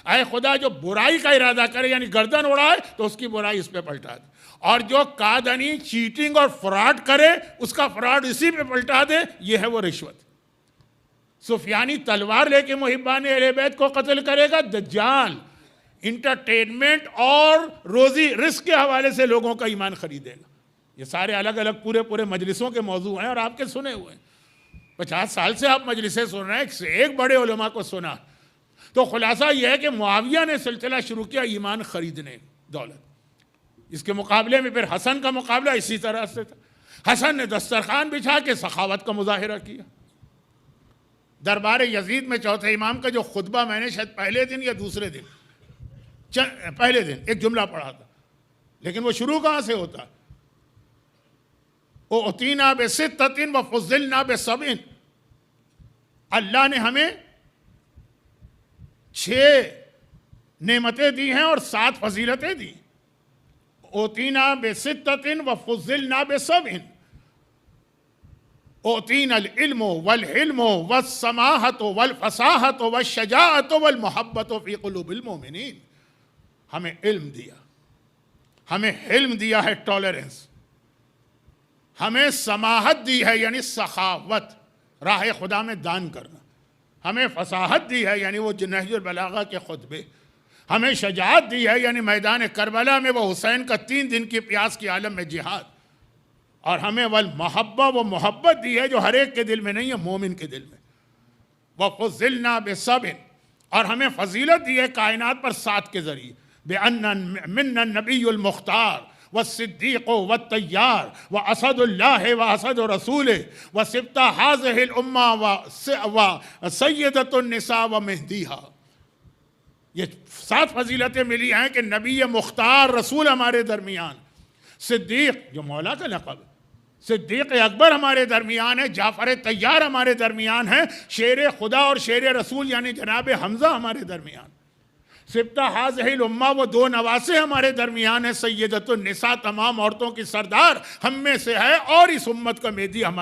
اے خدا جو برائی کا ارادہ کرے یعنی گردن اڑائے تو اس کی برائی اس پہ پلٹا دے، اور جو کادنی چیٹنگ اور فراڈ کرے اس کا فراڈ اسی پہ پلٹا دے، یہ ہے وہ رشوت۔ سفیانی تلوار لے کے محبان اہل بیت کو قتل کرے گا، دجال انٹرٹینمنٹ اور روزی رزق کے حوالے سے لوگوں کا ایمان خریدے گا۔ یہ سارے الگ الگ پورے مجلسوں کے موضوع ہیں اور آپ کے سنے ہوئے ہیں، 50 سال سے آپ مجلسیں سن رہے ہیں، ایک سے ایک بڑے علماء کو سنا۔ تو خلاصہ یہ ہے کہ معاویہ نے سلسلہ شروع کیا ایمان خریدنے، دولت۔ اس کے مقابلے میں پھر حسن کا مقابلہ اسی طرح سے تھا۔ حسن نے دسترخوان بچھا کے سخاوت کا مظاہرہ کیا۔ دربار یزید میں چوتھے امام کا جو خطبہ میں نے شاید پہلے دن یا دوسرے دن، پہلے دن ایک جملہ پڑھا تھا، لیکن وہ شروع کہاں سے ہوتا؟ اُعْطِینَا بِسِتَّةٍ وَفُضِّلْنَا بِسَبْعٍ، اللہ نے ہمیں 6 نعمتیں دی ہیں اور 7 فضیلتیں دی۔ اُعْطِینَا بِسِتَّةٍ وَفُضِّلْنَا بِسَبْعٍ، اُعْطِینَا الْعِلْمُ وَالْحِلْمُ وَالسَّمَاحَةُ وَالْفَصَاحَةُ وَالشَّجَاعَةُ وَالْمُحَبَّةُ فِي قُلُوبِ الْمُؤْمِنِينَ۔ ہمیں علم دیا، ہمیں حلم دیا ہے، ٹالرنس، ہمیں سماحت دی ہے یعنی سخاوت، راہ خدا میں دان کرنا. ہمیں فصاحت دی ہے یعنی وہ نہج البلاغہ کے خطبے. ہمیں شجاعت دی ہے یعنی میدان کربلا میں وہ حسین کا 3 دن کی پیاس کی عالم میں جہاد. اور ہمیں والمحبہ وہ محبت دی ہے جو ہر ایک کے دل میں نہیں ہے، مومن کے دل میں. وَفُضِّلْنَا بِالصَّبْرِ، اور ہمیں فضیلت دی ہے کائنات پر ساتھ کے ذریعے. بِأَنَّ مِنَّا النَّبِيُّ الْمُخْتَارُ وَالصِّدِّيقُ وَالطَّيَّارُ وَأَسَدُ اللَّهِ وَأَسَدُ رَسُولِهِ وَسِبْطَ هَٰذِهِ الْأُمَّةِ وَسَيِّدَةُ النِّسَاءِ وَمِهْدِيهَا. یہ 7 فضیلتیں ملی ہیں کہ نبی مختار رسول ہمارے درمیان، صدیق جو مولا کا لقب، صدیق اکبر ہمارے درمیان ہے، جعفر طیار ہمارے درمیان ہے، شیر خدا اور شیر رسول یعنی جناب حمزہ ہمارے درمیان. سبطہ ہاذہ الامہ وہ 2 نواسے ہمارے درمیان ہیں. سیدۃ النساء تمام عورتوں کی سردار ہم میں سے ہے، اور اس امت کا مہدی ہم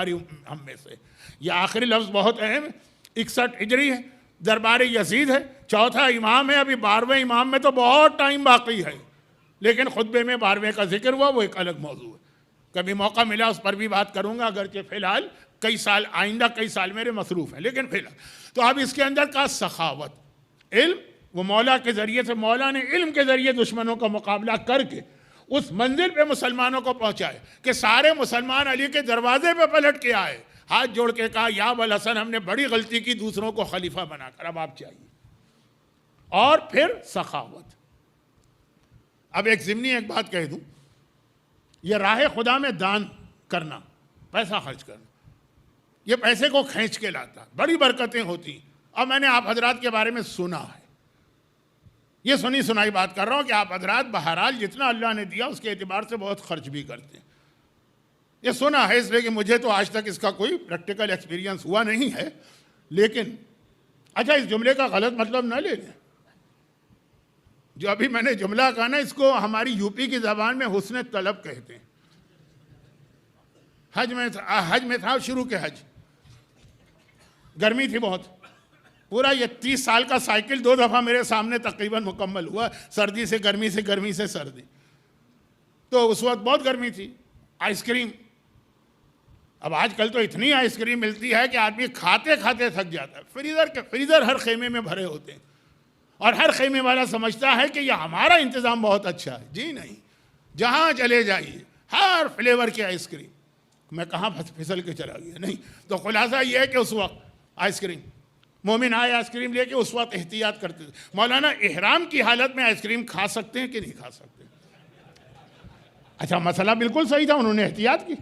میں سے. یہ آخری لفظ بہت اہم ہے. 61 ہجری ہے، دربار یزید ہے، 4تھا امام ہے. ابھی 12ویں امام میں تو بہت ٹائم باقی ہے، لیکن خطبے میں 12ویں کا ذکر ہوا، وہ ایک الگ موضوع ہے. کبھی موقع ملا اس پر بھی بات کروں گا، اگرچہ فی الحال آئندہ کئی سال میرے مصروف ہیں. لیکن فی الحال تو اب اس کے اندر کا سخاوت، علم، وہ مولا کے ذریعے سے، مولا نے علم کے ذریعے دشمنوں کا مقابلہ کر کے اس منزل پہ مسلمانوں کو پہنچائے کہ سارے مسلمان علی کے دروازے پہ پلٹ کے آئے، ہاتھ جوڑ کے کہا یا ابوالحسن ہم نے بڑی غلطی کی دوسروں کو خلیفہ بنا کر، اب آپ چاہیے. اور پھر سخاوت. اب ایک ضمنی ایک بات کہہ دوں، یہ راہ خدا میں دان کرنا، پیسہ خرچ کرنا، یہ پیسے کو کھینچ کے لاتا، بڑی برکتیں ہوتی. اب میں نے آپ حضرات کے بارے میں سنا ہے، یہ سنی سنائی بات کر رہا ہوں کہ آپ حضرات بہرحال جتنا اللہ نے دیا اس کے اعتبار سے بہت خرچ بھی کرتے ہیں. یہ سنا ہے، اس لیے کہ مجھے تو آج تک اس کا کوئی پریکٹیکل ایکسپیرینس ہوا نہیں ہے. لیکن اچھا، اس جملے کا غلط مطلب نہ لے لیں. جو ابھی میں نے جملہ کہا نا، اس کو ہماری یو پی کی زبان میں حسن طلب کہتے ہیں. حج میں تھا، شروع کے حج، گرمی تھی بہت، پورا یہ 30 سال کا سائیکل 2 دفعہ میرے سامنے تقریباً مکمل ہوا، سردی سے گرمی سے گرمی سے سردی. تو اس وقت بہت گرمی تھی. آئس کریم، اب آج کل تو اتنی آئس کریم ملتی ہے کہ آدمی کھاتے کھاتے تھک جاتا ہے. فریزر ہر خیمے میں بھرے ہوتے ہیں، اور ہر خیمے والا سمجھتا ہے کہ یہ ہمارا انتظام بہت اچھا ہے. جی نہیں، جہاں چلے جائیے ہر فلیور کی آئس کریم. میں کہاں پھسل کے چلا گیا. نہیں تو خلاصہ یہ ہے کہ اس وقت آئس کریم، مومن آئے آئس کریم لے کے، اس وقت احتیاط کرتے تھے. مولانا احرام کی حالت میں آئس کریم کھا سکتے ہیں کہ نہیں کھا سکتے؟ اچھا، مسئلہ بالکل صحیح تھا، انہوں نے احتیاط کی.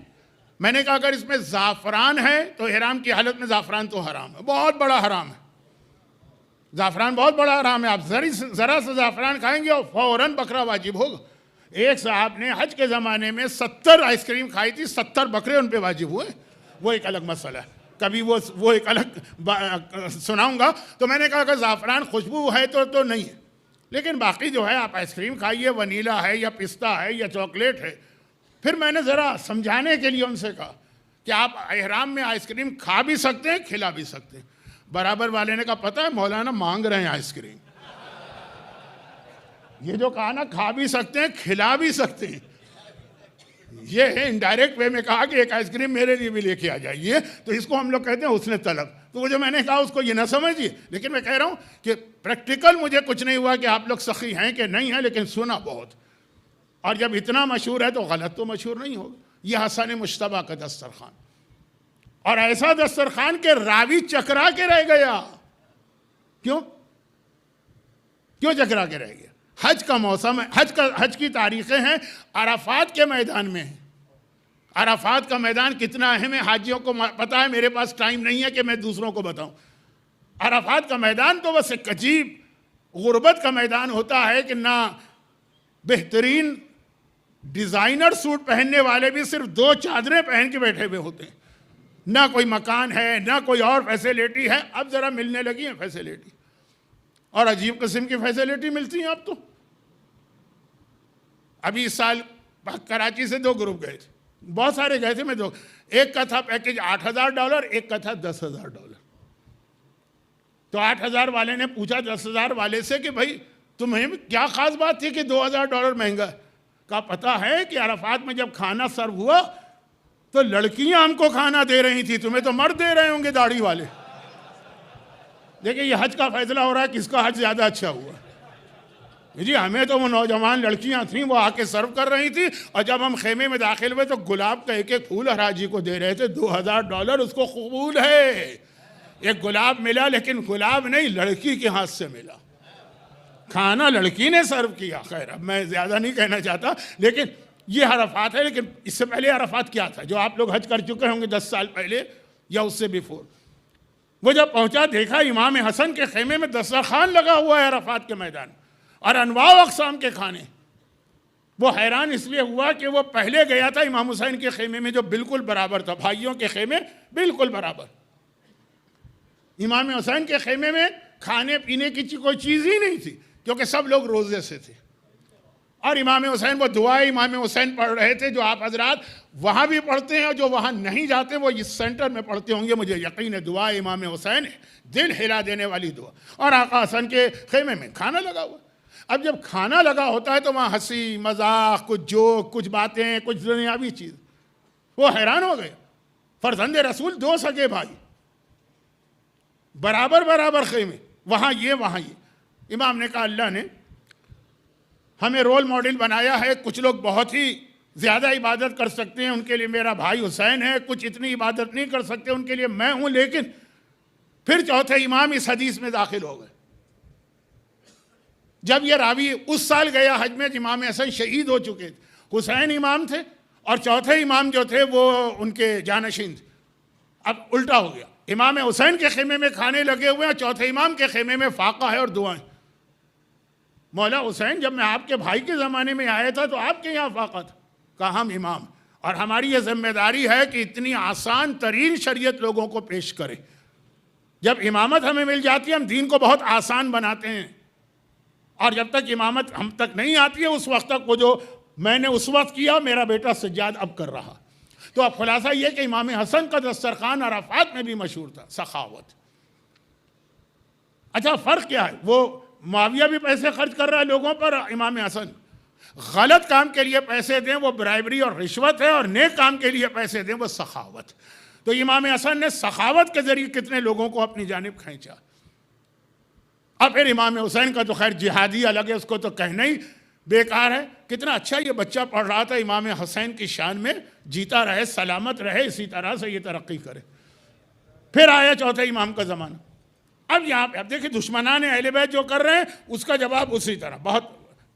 میں نے کہا اگر اس میں زعفران ہے تو احرام کی حالت میں زعفران تو حرام ہے، بہت بڑا حرام ہے. زعفران بہت بڑا حرام ہے. آپ ذرا سے زعفران کھائیں گے اور فوراً بکرا واجب ہوگا. ایک صاحب نے حج کے زمانے میں 70 آئس کریم کھائی تھی، 70 بکرے ان پہ واجب ہوئے. وہ ایک الگ مسئلہ ہے، کبھی وہ ایک الگ سناؤں گا. تو میں نے کہا کہ زعفران خوشبو ہے تو نہیں ہے، لیکن باقی جو ہے آپ آئس کریم کھائیے، ونیلا ہے یا پستہ ہے یا چاکلیٹ ہے. پھر میں نے ذرا سمجھانے کے لیے ان سے کہا کہ آپ احرام میں آئس کریم کھا بھی سکتے ہیں، کھلا بھی سکتے ہیں. برابر والے نے کہا پتہ ہے مولانا مانگ رہے ہیں آئس کریم. یہ جو کہا نا کھا بھی سکتے ہیں کھلا بھی سکتے ہیں، یہ ہے انڈائریکٹ وے میں کہا کہ ایک آئس کریم میرے لیے بھی لے کے آ جائیے. تو اس کو ہم لوگ کہتے ہیں حسن طلب. تو وہ جو میں نے کہا اس کو یہ نہ سمجھیے، لیکن میں کہہ رہا ہوں کہ پریکٹیکل مجھے کچھ نہیں ہوا کہ آپ لوگ سخی ہیں کہ نہیں ہیں، لیکن سنا بہت. اور جب اتنا مشہور ہے تو غلط تو مشہور نہیں ہوگا. یہ حسن مجتبیٰ کا دسترخوان، اور ایسا دسترخوان کہ راوی چکرا کے رہ گیا. کیوں چکرا کے رہ گیا؟ حج کا موسم ہے، حج کی تاریخیں ہیں، عرفات کے میدان میں ہیں. عرفات کا میدان کتنا اہم ہے حاجیوں کو پتہ ہے، میرے پاس ٹائم نہیں ہے کہ میں دوسروں کو بتاؤں. عرفات کا میدان تو بس ایک عجیب غربت کا میدان ہوتا ہے کہ نہ بہترین ڈیزائنر سوٹ پہننے والے بھی صرف 2 چادریں پہن کے بیٹھے ہوئے ہوتے ہیں، نہ کوئی مکان ہے نہ کوئی اور فیسیلیٹی ہے. اب ذرا ملنے لگی ہیں فیسیلیٹی، اور عجیب قسم کی فیسیلیٹی ملتی ہیں اب تو. ابھی اس سال کراچی سے 2 گروپ گئے تھے، بہت سارے گئے تھے. میں ایک کا تھا پیکیج $8,000، ایک کا تھا $10,000. تو 8,000 والے نے پوچھا 10,000 والے سے کہ بھائی تمہیں کیا خاص بات تھی کہ $2,000 مہنگا ہے؟ کہا پتہ ہے کہ عرفات میں جب کھانا سرو ہوا تو لڑکیاں ہم کو کھانا دے رہی تھی, تمہیں تو مرد دے رہے ہوں گے داڑھی والے. دیکھیں یہ حج کا فیصلہ ہو رہا ہے کس کا حج زیادہ اچھا ہوا. جی ہمیں تو وہ نوجوان لڑکیاں تھیں وہ آ کے سرو کر رہی تھی, اور جب ہم خیمے میں داخل ہوئے تو گلاب کا ایک ایک پھول حراجی کو دے رہے تھے. $2000 اس کو قبول ہے. ایک گلاب ملا, لیکن گلاب نہیں, لڑکی کے ہاتھ سے ملا. کھانا لڑکی نے سرو کیا. خیر اب میں زیادہ نہیں کہنا چاہتا, لیکن یہ عرفات ہے. لیکن اس سے پہلے عرفات کیا تھا جو آپ لوگ حج کر چکے ہوں گے 10 سال پہلے یا اس سے بیفور. وہ جب پہنچا دیکھا امام حسن کے خیمے میں دسترخوان لگا ہوا ہے عرفات کے میدان, اور انواع و اقسام کے کھانے. وہ حیران اس لیے ہوا کہ وہ پہلے گیا تھا امام حسین کے خیمے میں جو بالکل برابر تھا, بھائیوں کے خیمے بالکل برابر. امام حسین کے خیمے میں کھانے پینے کی کوئی چیز ہی نہیں تھی, کیونکہ سب لوگ روزے سے تھے. اور امام حسین وہ دعائیں امام حسین پڑھ رہے تھے جو آپ حضرات وہاں بھی پڑھتے ہیں, اور جو وہاں نہیں جاتے وہ اس سینٹر میں پڑھتے ہوں گے. مجھے یقین ہے دعا امام حسین ہے, دل ہلا دینے والی دعا. اور آقا حسن کے خیمے میں کھانا لگا ہوا. اب جب کھانا لگا ہوتا ہے تو وہاں ہنسی مذاق, کچھ جوک, کچھ باتیں, کچھ دنیاوی چیز. وہ حیران ہو گئے. فرزند رسول 2 سگے بھائی, برابر برابر خیمے, وہاں یہ. امام نے کہا اللہ نے ہمیں رول ماڈل بنایا ہے. کچھ لوگ بہت ہی زیادہ عبادت کر سکتے ہیں, ان کے لیے میرا بھائی حسین ہے. کچھ اتنی عبادت نہیں کر سکتے, ان کے لیے میں ہوں. لیکن پھر چوتھے امام اس حدیث میں داخل ہو گئے. جب یہ راوی اس سال گیا حج میں امام حسن شہید ہو چکے تھے, حسین امام تھے اور چوتھے امام جو تھے وہ ان کے جانشین تھے. اب الٹا ہو گیا, امام حسین کے خیمے میں کھانے لگے ہوئے ہیں, چوتھے امام کے خیمے میں فاقہ ہے اور دعائیں. مولا حسین جب میں آپ کے بھائی کے زمانے میں آیا تھا تو آپ کے یہاں فاقہ تھا. کہا ہم امام, اور ہماری یہ ذمہ داری ہے کہ اتنی آسان ترین شریعت لوگوں کو پیش کریں. جب امامت ہمیں مل جاتی ہے ہم دین کو بہت آسان بناتے ہیں, اور جب تک امامت ہم تک نہیں آتی ہے اس وقت تک وہ جو میں نے اس وقت کیا میرا بیٹا سجاد اب کر رہا. تو اب خلاصہ یہ کہ امام حسن کا دسترخوان عرفات میں بھی مشہور تھا, سخاوت. اچھا فرق کیا ہے؟ وہ معاویہ بھی پیسے خرچ کر رہا ہے لوگوں پر, امام حسن غلط کام کے لیے پیسے دیں وہ برائبری اور رشوت ہے, اور نیک کام کے لیے پیسے دیں وہ سخاوت. تو امام حسن نے سخاوت کے ذریعے کتنے لوگوں کو اپنی جانب کھینچا. اب پھر امام حسین کا تو خیر جہادی الگ ہے, اس کو تو کہنا ہی بیکار ہے. کتنا اچھا یہ بچہ پڑھ رہا تھا امام حسین کی شان میں, جیتا رہے, سلامت رہے, اسی طرح سے یہ ترقی کرے. پھر آیا چوتھے امام کا زمانہ. اب یہاں پہ اب دیکھیں دشمنان اہل بیت جو کر رہے ہیں اس کا جواب اسی طرح. بہت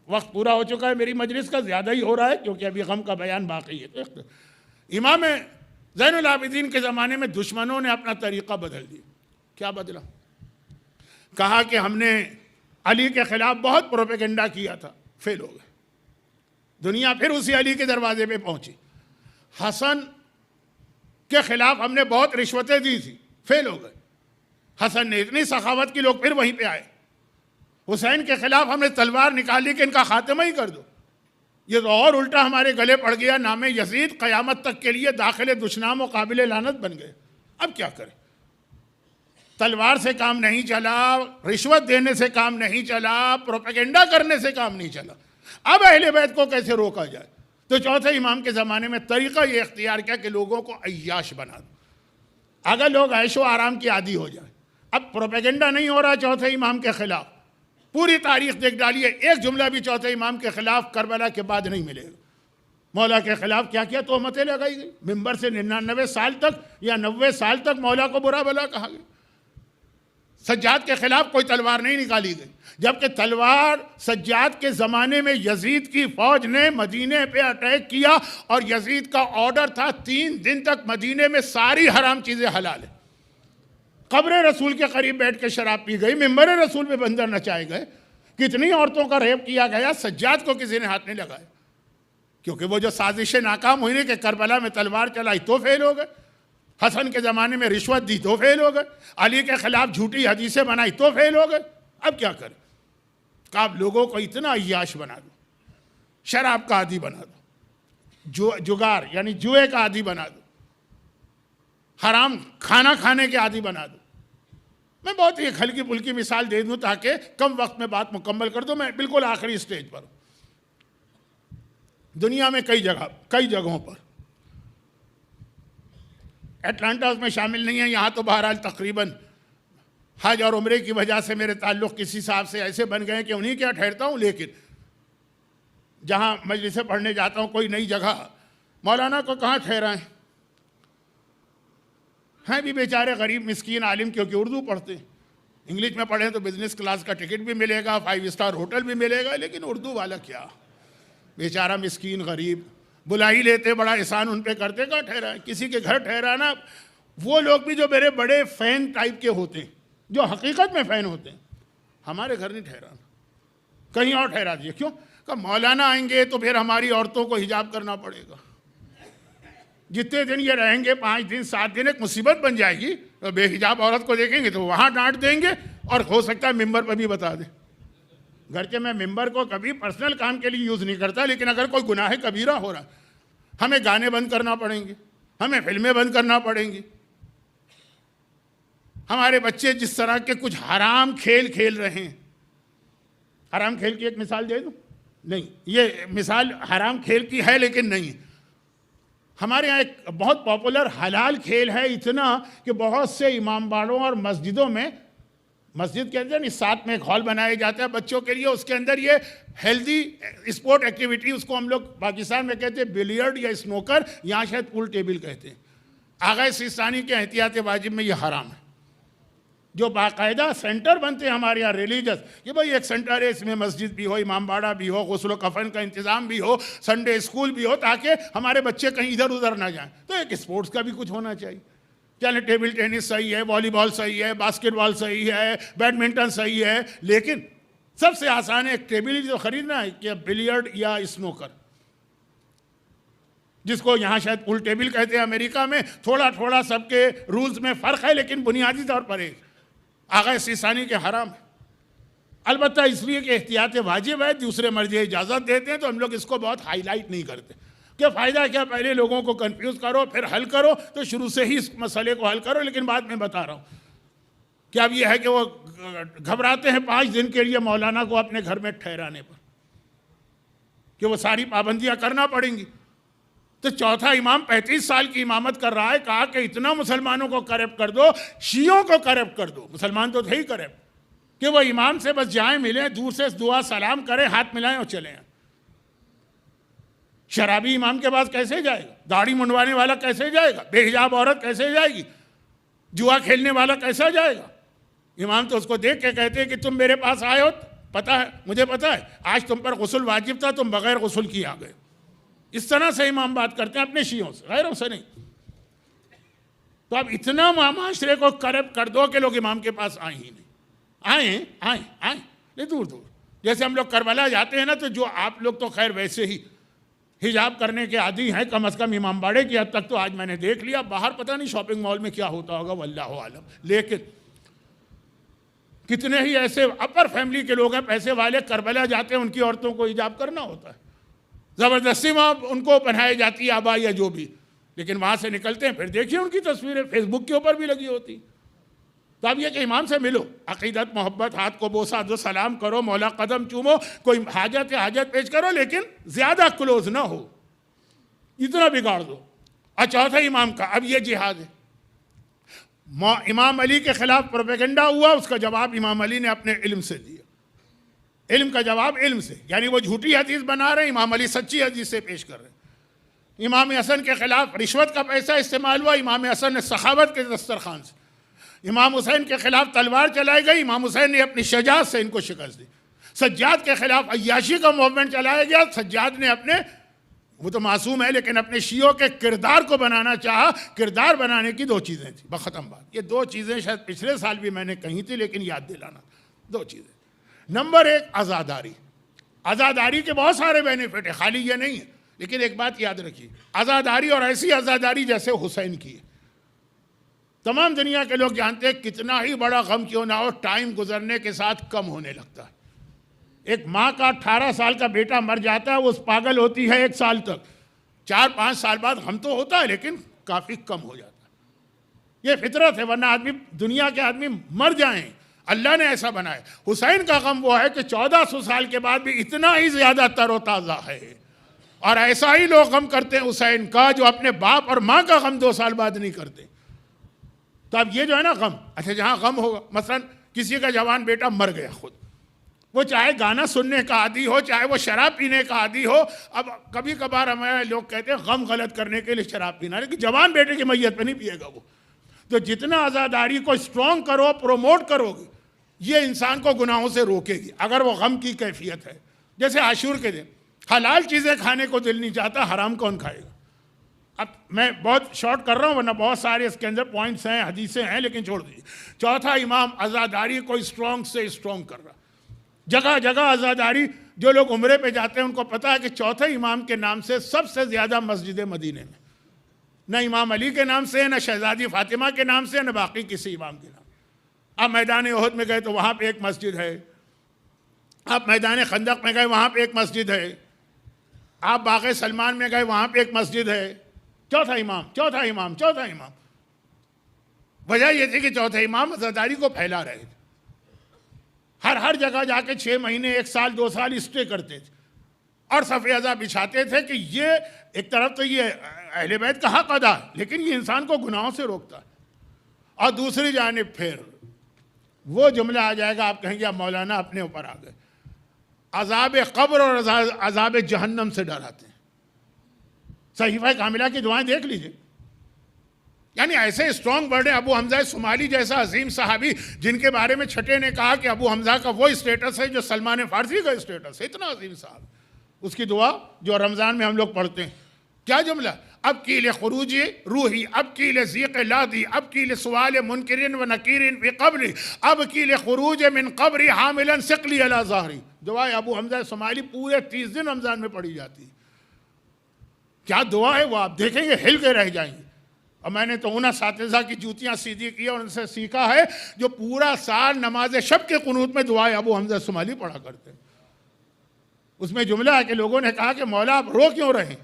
وقت پورا ہو چکا ہے, میری مجلس کا زیادہ ہی ہو رہا ہے کیونکہ ابھی غم کا بیان باقی ہے. امام زین العابدین کے زمانے میں دشمنوں نے اپنا طریقہ بدل دیا. کیا بدلا؟ کہا کہ ہم نے علی کے خلاف بہت پروپیگنڈا کیا تھا, فیل ہو گئے. دنیا پھر اسی علی کے دروازے پہ پہنچی. حسن کے خلاف ہم نے بہت رشوتیں دی تھی, فیل ہو گئے. حسن نے اتنی سخاوت کی, لوگ پھر وہیں پہ آئے. حسین کے خلاف ہم نے تلوار نکالی کہ ان کا خاتمہ ہی کر دو. یہ تو اور الٹا ہمارے گلے پڑ گیا. نام یزید قیامت تک کے لیے داخل دشنام و قابل لعنت بن گئے. اب کیا کریں؟ تلوار سے کام نہیں چلا, رشوت دینے سے کام نہیں چلا, پروپیگنڈا کرنے سے کام نہیں چلا. اب اہل بیت کو کیسے روکا جائے؟ تو چوتھے امام کے زمانے میں طریقہ یہ اختیار کیا کہ لوگوں کو عیاش بنا دو. اگر لوگ عیش و آرام کی عادی ہو جائیں. اب پروپیگنڈا نہیں ہو رہا چوتھے امام کے خلاف. پوری تاریخ دیکھ ڈالیے, ایک جملہ بھی چوتھے امام کے خلاف کربلا کے بعد نہیں ملے گا. مولا کے خلاف کیا کیا تہمتیں لگائی گئی. ممبر سے 99 سال تک یا 90 سال تک مولا کو برا بلا کہا گیا. سجاد کے خلاف کوئی تلوار نہیں نکالی گئی, جبکہ تلوار سجاد کے زمانے میں یزید کی فوج نے مدینے پہ اٹیک کیا, اور یزید کا آرڈر تھا 3 دن تک مدینے میں ساری حرام چیزیں حلال ہیں. قبر رسول کے قریب بیٹھ کے شراب پی گئی, ممبر رسول پہ بندر نچائے گئے, کتنی عورتوں کا ریپ کیا گیا. سجاد کو کسی نے ہاتھ نہیں لگایا, کیونکہ وہ جو سازشیں ناکام ہوئی نہیں کہ کربلا میں تلوار چلائی تو فیل ہو گئے, حسن کے زمانے میں رشوت دی تو فیل ہو گئے, علی کے خلاف جھوٹی حدیثیں بنائی تو فیل ہو گئے. اب کیا کریں؟ کہ آپ لوگوں کو اتنا عیاش بنا دو, شراب کا عادی بنا دو, جگار یعنی جوئے کا عادی بنا دو, حرام کھانا کھانے کے عادی بنا دو. میں بہت ایک ہلکی پھلکی مثال دے دوں تاکہ کم وقت میں بات مکمل کر دوں. میں بالکل آخری سٹیج پر ہوں. دنیا میں کئی جگہوں پر اٹلانٹا اس میں شامل نہیں ہے. یہاں تو بہرحال تقریباً حج اور عمرے کی وجہ سے میرے تعلق کسی صاحب سے ایسے بن گئے کہ انہیں کیا ٹھہرتا ہوں. لیکن جہاں مجلسیں پڑھنے جاتا ہوں کوئی نئی جگہ, مولانا کو کہاں ٹھہرائیں, ہیں بھی بیچارے غریب مسکین عالم کیونکہ اردو پڑھتے ہیں. انگلش میں پڑھیں تو بزنس کلاس کا ٹکٹ بھی ملے گا, 5 اسٹار ہوٹل بھی ملے گا, لیکن اردو والا کیا, بیچارہ مسکین غریب بلا ہی لیتے, بڑا احسان ان پہ کرتے, کہاں ٹھہرائیں. کسی کے گھر ٹھہرانا, وہ لوگ بھی جو میرے بڑے فین ٹائپ کے ہوتے ہیں, جو حقیقت میں فین ہوتے ہیں, ہمارے گھر نہیں ٹھہرانا, کہیں اور ٹھہرا دیے. کیوں کہ مولانا آئیں گے تو پھر ہماری عورتوں کو حجاب کرنا پڑے گا. جتنے دن یہ رہیں گے 5 دن 7 دن ایک مصیبت بن جائے گی. تو بے حجاب عورت کو دیکھیں گے تو وہاں ڈانٹ دیں گے, اور ہو سکتا ہے ممبر پہ بھی بتا دیں. گرچہ میں ممبر کو کبھی پرسنل کام کے لیے یوز نہیں کرتا, لیکن اگر کوئی گناہ کبیرہ ہو رہا, ہمیں گانے بند کرنا پڑیں گے, ہمیں فلمیں بند کرنا پڑیں گی. ہمارے بچے جس طرح کے کچھ حرام کھیل کھیل رہے ہیں, حرام کھیل کی ایک مثال دے دوں؟ نہیں, یہ مثال حرام کھیل کی ہے لیکن نہیں. ہمارے یہاں ایک بہت پاپولر حلال کھیل ہے, اتنا کہ بہت سے امام باڑوں اور مسجدوں میں, مسجد کے اندر ساتھ میں ایک ہال بنایا جاتا ہے بچوں کے لیے, اس کے اندر یہ ہیلدی اسپورٹ ایکٹیویٹی, اس کو ہم لوگ پاکستان میں کہتے ہیں بلیئرڈ یا اسنوکر, یہاں شاید پول ٹیبل کہتے ہیں. آغا سیستانی کے احتیاط واجب میں یہ حرام ہے. جو باقاعدہ سینٹر بنتے ہیں ہمارے یہاں ریلیجس, کہ بھائی ایک سینٹر ہے, اس میں مسجد بھی ہو, امام باڑہ بھی ہو, غسل و کفن کا انتظام بھی ہو, سنڈے اسکول بھی ہو, تاکہ ہمارے بچے کہیں ادھر ادھر نہ جائیں. تو ایک اسپورٹس کا بھی کچھ ہونا چاہیے. چلے ٹیبل ٹینس صحیح ہے, والی بال صحیح ہے, باسکٹ بال صحیح ہے, بیڈمنٹن صحیح ہے, لیکن سب سے آسان ہے ایک ٹیبل جو خریدنا ہے کہ بلیئرڈ یا اسنوکر, جس کو یہاں شاید پول ٹیبل کہتے ہیں. امریکہ میں تھوڑا تھوڑا سب کے رولز میں فرق ہے, لیکن بنیادی طور پر ایک آغا سیستانی کے حرام ہے. البتہ اس لیے کہ احتیاط واجب ہے, دوسرے مرجع اجازت دیتے ہیں, تو ہم لوگ اس کو بہت ہائی لائٹ نہیں کرتے. کہ فائدہ کیا, پہلے لوگوں کو کنفیوز کرو پھر حل کرو, تو شروع سے ہی اس مسئلے کو حل کرو. لیکن بعد میں بتا رہا ہوں کہ اب یہ ہے کہ وہ گھبراتے ہیں 5 دن کے لیے مولانا کو اپنے گھر میں ٹھہرانے پر, کہ وہ ساری پابندیاں کرنا پڑیں گی. تو چوتھا امام 35 سال کی امامت کر رہا ہے, کہا کہ اتنا مسلمانوں کو کرپٹ کر دو, شیعوں کو کرپٹ کر دو. مسلمان تو تھے ہی کرپٹ, کہ وہ امام سے بس جائیں ملیں, دور سے دعا سلام کریں, ہاتھ ملائیں اور چلیں. شرابی امام کے پاس کیسے جائے گا, داڑھی منڈوانے والا کیسے جائے گا, بے حجاب عورت کیسے جائے گی, جوا کھیلنے والا کیسا جائے گا. امام تو اس کو دیکھ کے کہتے ہیں کہ تم میرے پاس آئے ہو, پتہ ہے مجھے پتہ ہے آج تم پر غسل واجب تھا, تم بغیر غسل کیے آ گئے. اس طرح سے امام بات کرتے ہیں اپنے شیعوں سے, غیروں سے نہیں. تو اب اتنا معاشرے کو کرپٹ کر دو کہ لوگ امام کے پاس آئیں ہی نہیں. آئیں نہیں, دور دور. جیسے ہم لوگ کربلا جاتے ہیں نا, تو جو آپ لوگ تو خیر ویسے ہی حجاب کرنے کے عادی ہیں, کم از کم امام باڑے کی حد تک تو آج میں نے دیکھ لیا. باہر پتہ نہیں شاپنگ مال میں کیا ہوتا ہوگا, واللہ عالم. لیکن کتنے ہی ایسے اپر فیملی کے لوگ ہیں, پیسے والے, کربلا جاتے ہیں, ان کی عورتوں کو حجاب کرنا ہوتا ہے, زبردستی وہاں ان کو پہنائی جاتی ہے آبا یا جو بھی. لیکن وہاں سے نکلتے ہیں, پھر دیکھیے ان کی تصویریں فیس بک کے اوپر بھی لگی ہوتی. تو اب یہ کہ امام سے ملو, عقیدت محبت, ہاتھ کو بوسہ دو, سلام کرو, مولا قدم چومو, کوئی حاجت ہے حاجت پیش کرو, لیکن زیادہ کلوز نہ ہو, اتنا بگاڑ دو. اور چوتھا امام کا اب یہ جہاد ہے. امام علی کے خلاف پروپیگنڈا ہوا, اس کا جواب امام علی نے اپنے علم سے دیا. علم کا جواب علم سے, یعنی وہ جھوٹی حدیث بنا رہے ہیں, امام علی سچی حدیث سے پیش کر رہے ہیں. امام حسن کے خلاف رشوت کا پیسہ استعمال ہوا, امام حسن نے سخاوت کے دسترخوان سے. امام حسین کے خلاف تلوار چلائی گئی, امام حسین نے اپنی شجاعت سے ان کو شکست دی. سجاد کے خلاف عیاشی کا موومنٹ چلایا گیا, سجاد نے اپنے, وہ تو معصوم ہے لیکن اپنے شیعوں کے کردار کو بنانا چاہا. کردار بنانے کی 2 چیزیں تھیں, بختم بات. یہ 2 چیزیں شاید پچھلے سال بھی میں نے کہی تھی, لیکن یاد دلانا. 2 چیزیں. نمبر 1 عزاداری. عزاداری کے بہت سارے بینیفٹ ہیں, خالی یہ نہیں ہے. لیکن ایک بات یاد رکھیے, عزاداری اور ایسی عزاداری جیسے حسین کی ہے. تمام دنیا کے لوگ جانتے ہیں کتنا ہی بڑا غم کیوں نہ ہو, ٹائم گزرنے کے ساتھ کم ہونے لگتا ہے. ایک ماں کا 18 سال کا بیٹا مر جاتا ہے, وہ پاگل ہوتی ہے 1 سال تک, 4-5 سال بعد غم تو ہوتا ہے لیکن کافی کم ہو جاتا ہے. یہ فطرت ہے, ورنہ آدمی, دنیا کے آدمی مر جائیں, اللہ نے ایسا بنایا. حسین کا غم وہ ہے کہ 1400 سال کے بعد بھی اتنا ہی زیادہ تر و تازہ ہے. اور ایسا ہی لوگ غم کرتے ہیں حسین کا, جو اپنے باپ اور ماں کا غم 2 سال بعد نہیں کرتے. تو اب یہ جو ہے نا غم، اچھا جہاں غم ہوگا، مثلا کسی کا جوان بیٹا مر گیا خود، وہ چاہے گانا سننے کا عادی ہو، چاہے وہ شراب پینے کا عادی ہو. اب کبھی کبھار ہمارے لوگ کہتے ہیں غم غلط کرنے کے لیے شراب پینا، لیکن جوان بیٹے کی میت پہ نہیں پیے گا وہ. تو جتنا عزاداری کو اسٹرانگ کرو، پروموٹ کرو گے، یہ انسان کو گناہوں سے روکے گی اگر وہ غم کی کیفیت ہے. جیسے عاشور کے دن حلال چیزیں کھانے کو دل نہیں چاہتا، حرام کون کھائے گا؟ اب میں بہت شارٹ کر رہا ہوں ورنہ بہت سارے اس کے اندر پوائنٹس ہیں، حدیثیں ہیں، لیکن چھوڑ دیجیے. چوتھا امام عزاداری کو اسٹرانگ سے اسٹرانگ کر رہا. جگہ جگہ عزاداری، جو لوگ عمرے پہ جاتے ہیں ان کو پتہ ہے کہ چوتھے امام کے نام سے سب سے زیادہ مسجد مدینے میں، نہ امام علی کے نام سے، نہ شہزادی فاطمہ کے نام سے، نہ باقی کسی امام کے نام. آپ میدان احد میں گئے تو وہاں پہ ایک مسجد ہے، آپ میدان خندق میں گئے وہاں پہ ایک مسجد ہے، آپ باغ سلمان میں گئے وہاں پہ ایک مسجد ہے. چوتھا امام، چوتھا امام، چوتھا امام. وجہ یہ تھی کہ چوتھے امام عزاداری کو پھیلا رہے تھے. ہر جگہ جا کے 6 مہینے، 1 سال، 2 سال اسٹے کرتے تھے اور صف اعضا بچھاتے تھے کہ یہ ایک طرف تو یہ اہل بیت کا حق ادا ہے، لیکن یہ انسان کو گناہوں سے روکتا ہے. اور دوسری جانب پھر وہ جملہ آ جائے گا، آپ کہیں گے اب مولانا اپنے اوپر آ گئے. عذاب قبر اور عذاب جہنم سے ڈراتے ہیں. صحیفہ کاملہ کی دعائیں دیکھ لیجئے، یعنی ایسے اسٹرانگ ورڈ ہیں. ابو حمزہ صومالی جیسا عظیم صحابی جن کے بارے میں چھٹے نے کہا کہ ابو حمزہ کا وہ اسٹیٹس ہے جو سلمان فارسی کا اسٹیٹس ہے، اتنا عظیم صحابی. اس کی دعا جو رمضان میں ہم لوگ پڑھتے ہیں، کیا جملہ؟ اب کی لخروج روحی، اب کی لذیق لادی، اب کی لسوال منکرین و نکیرین فی قبری، اب کی لخروج من قبری حاملا ثقلی علی ظہری. دعا ابو حمزہ صومالی پورے 30 دن رمضان میں پڑھی جاتی ہے. کیا دعا ہے وہ، آپ دیکھیں گے ہل کے رہ جائیں گے. اور میں نے تو ان اساتذہ کی جوتیاں سیدھی کی اور ان سے سیکھا ہے جو پورا سال نماز شب کے قنوت میں دعائے ابو حمزہ صومالی پڑھا کرتے ہیں. اس میں جملہ ہے کہ لوگوں نے کہا کہ مولا آپ رو کیوں رہے؟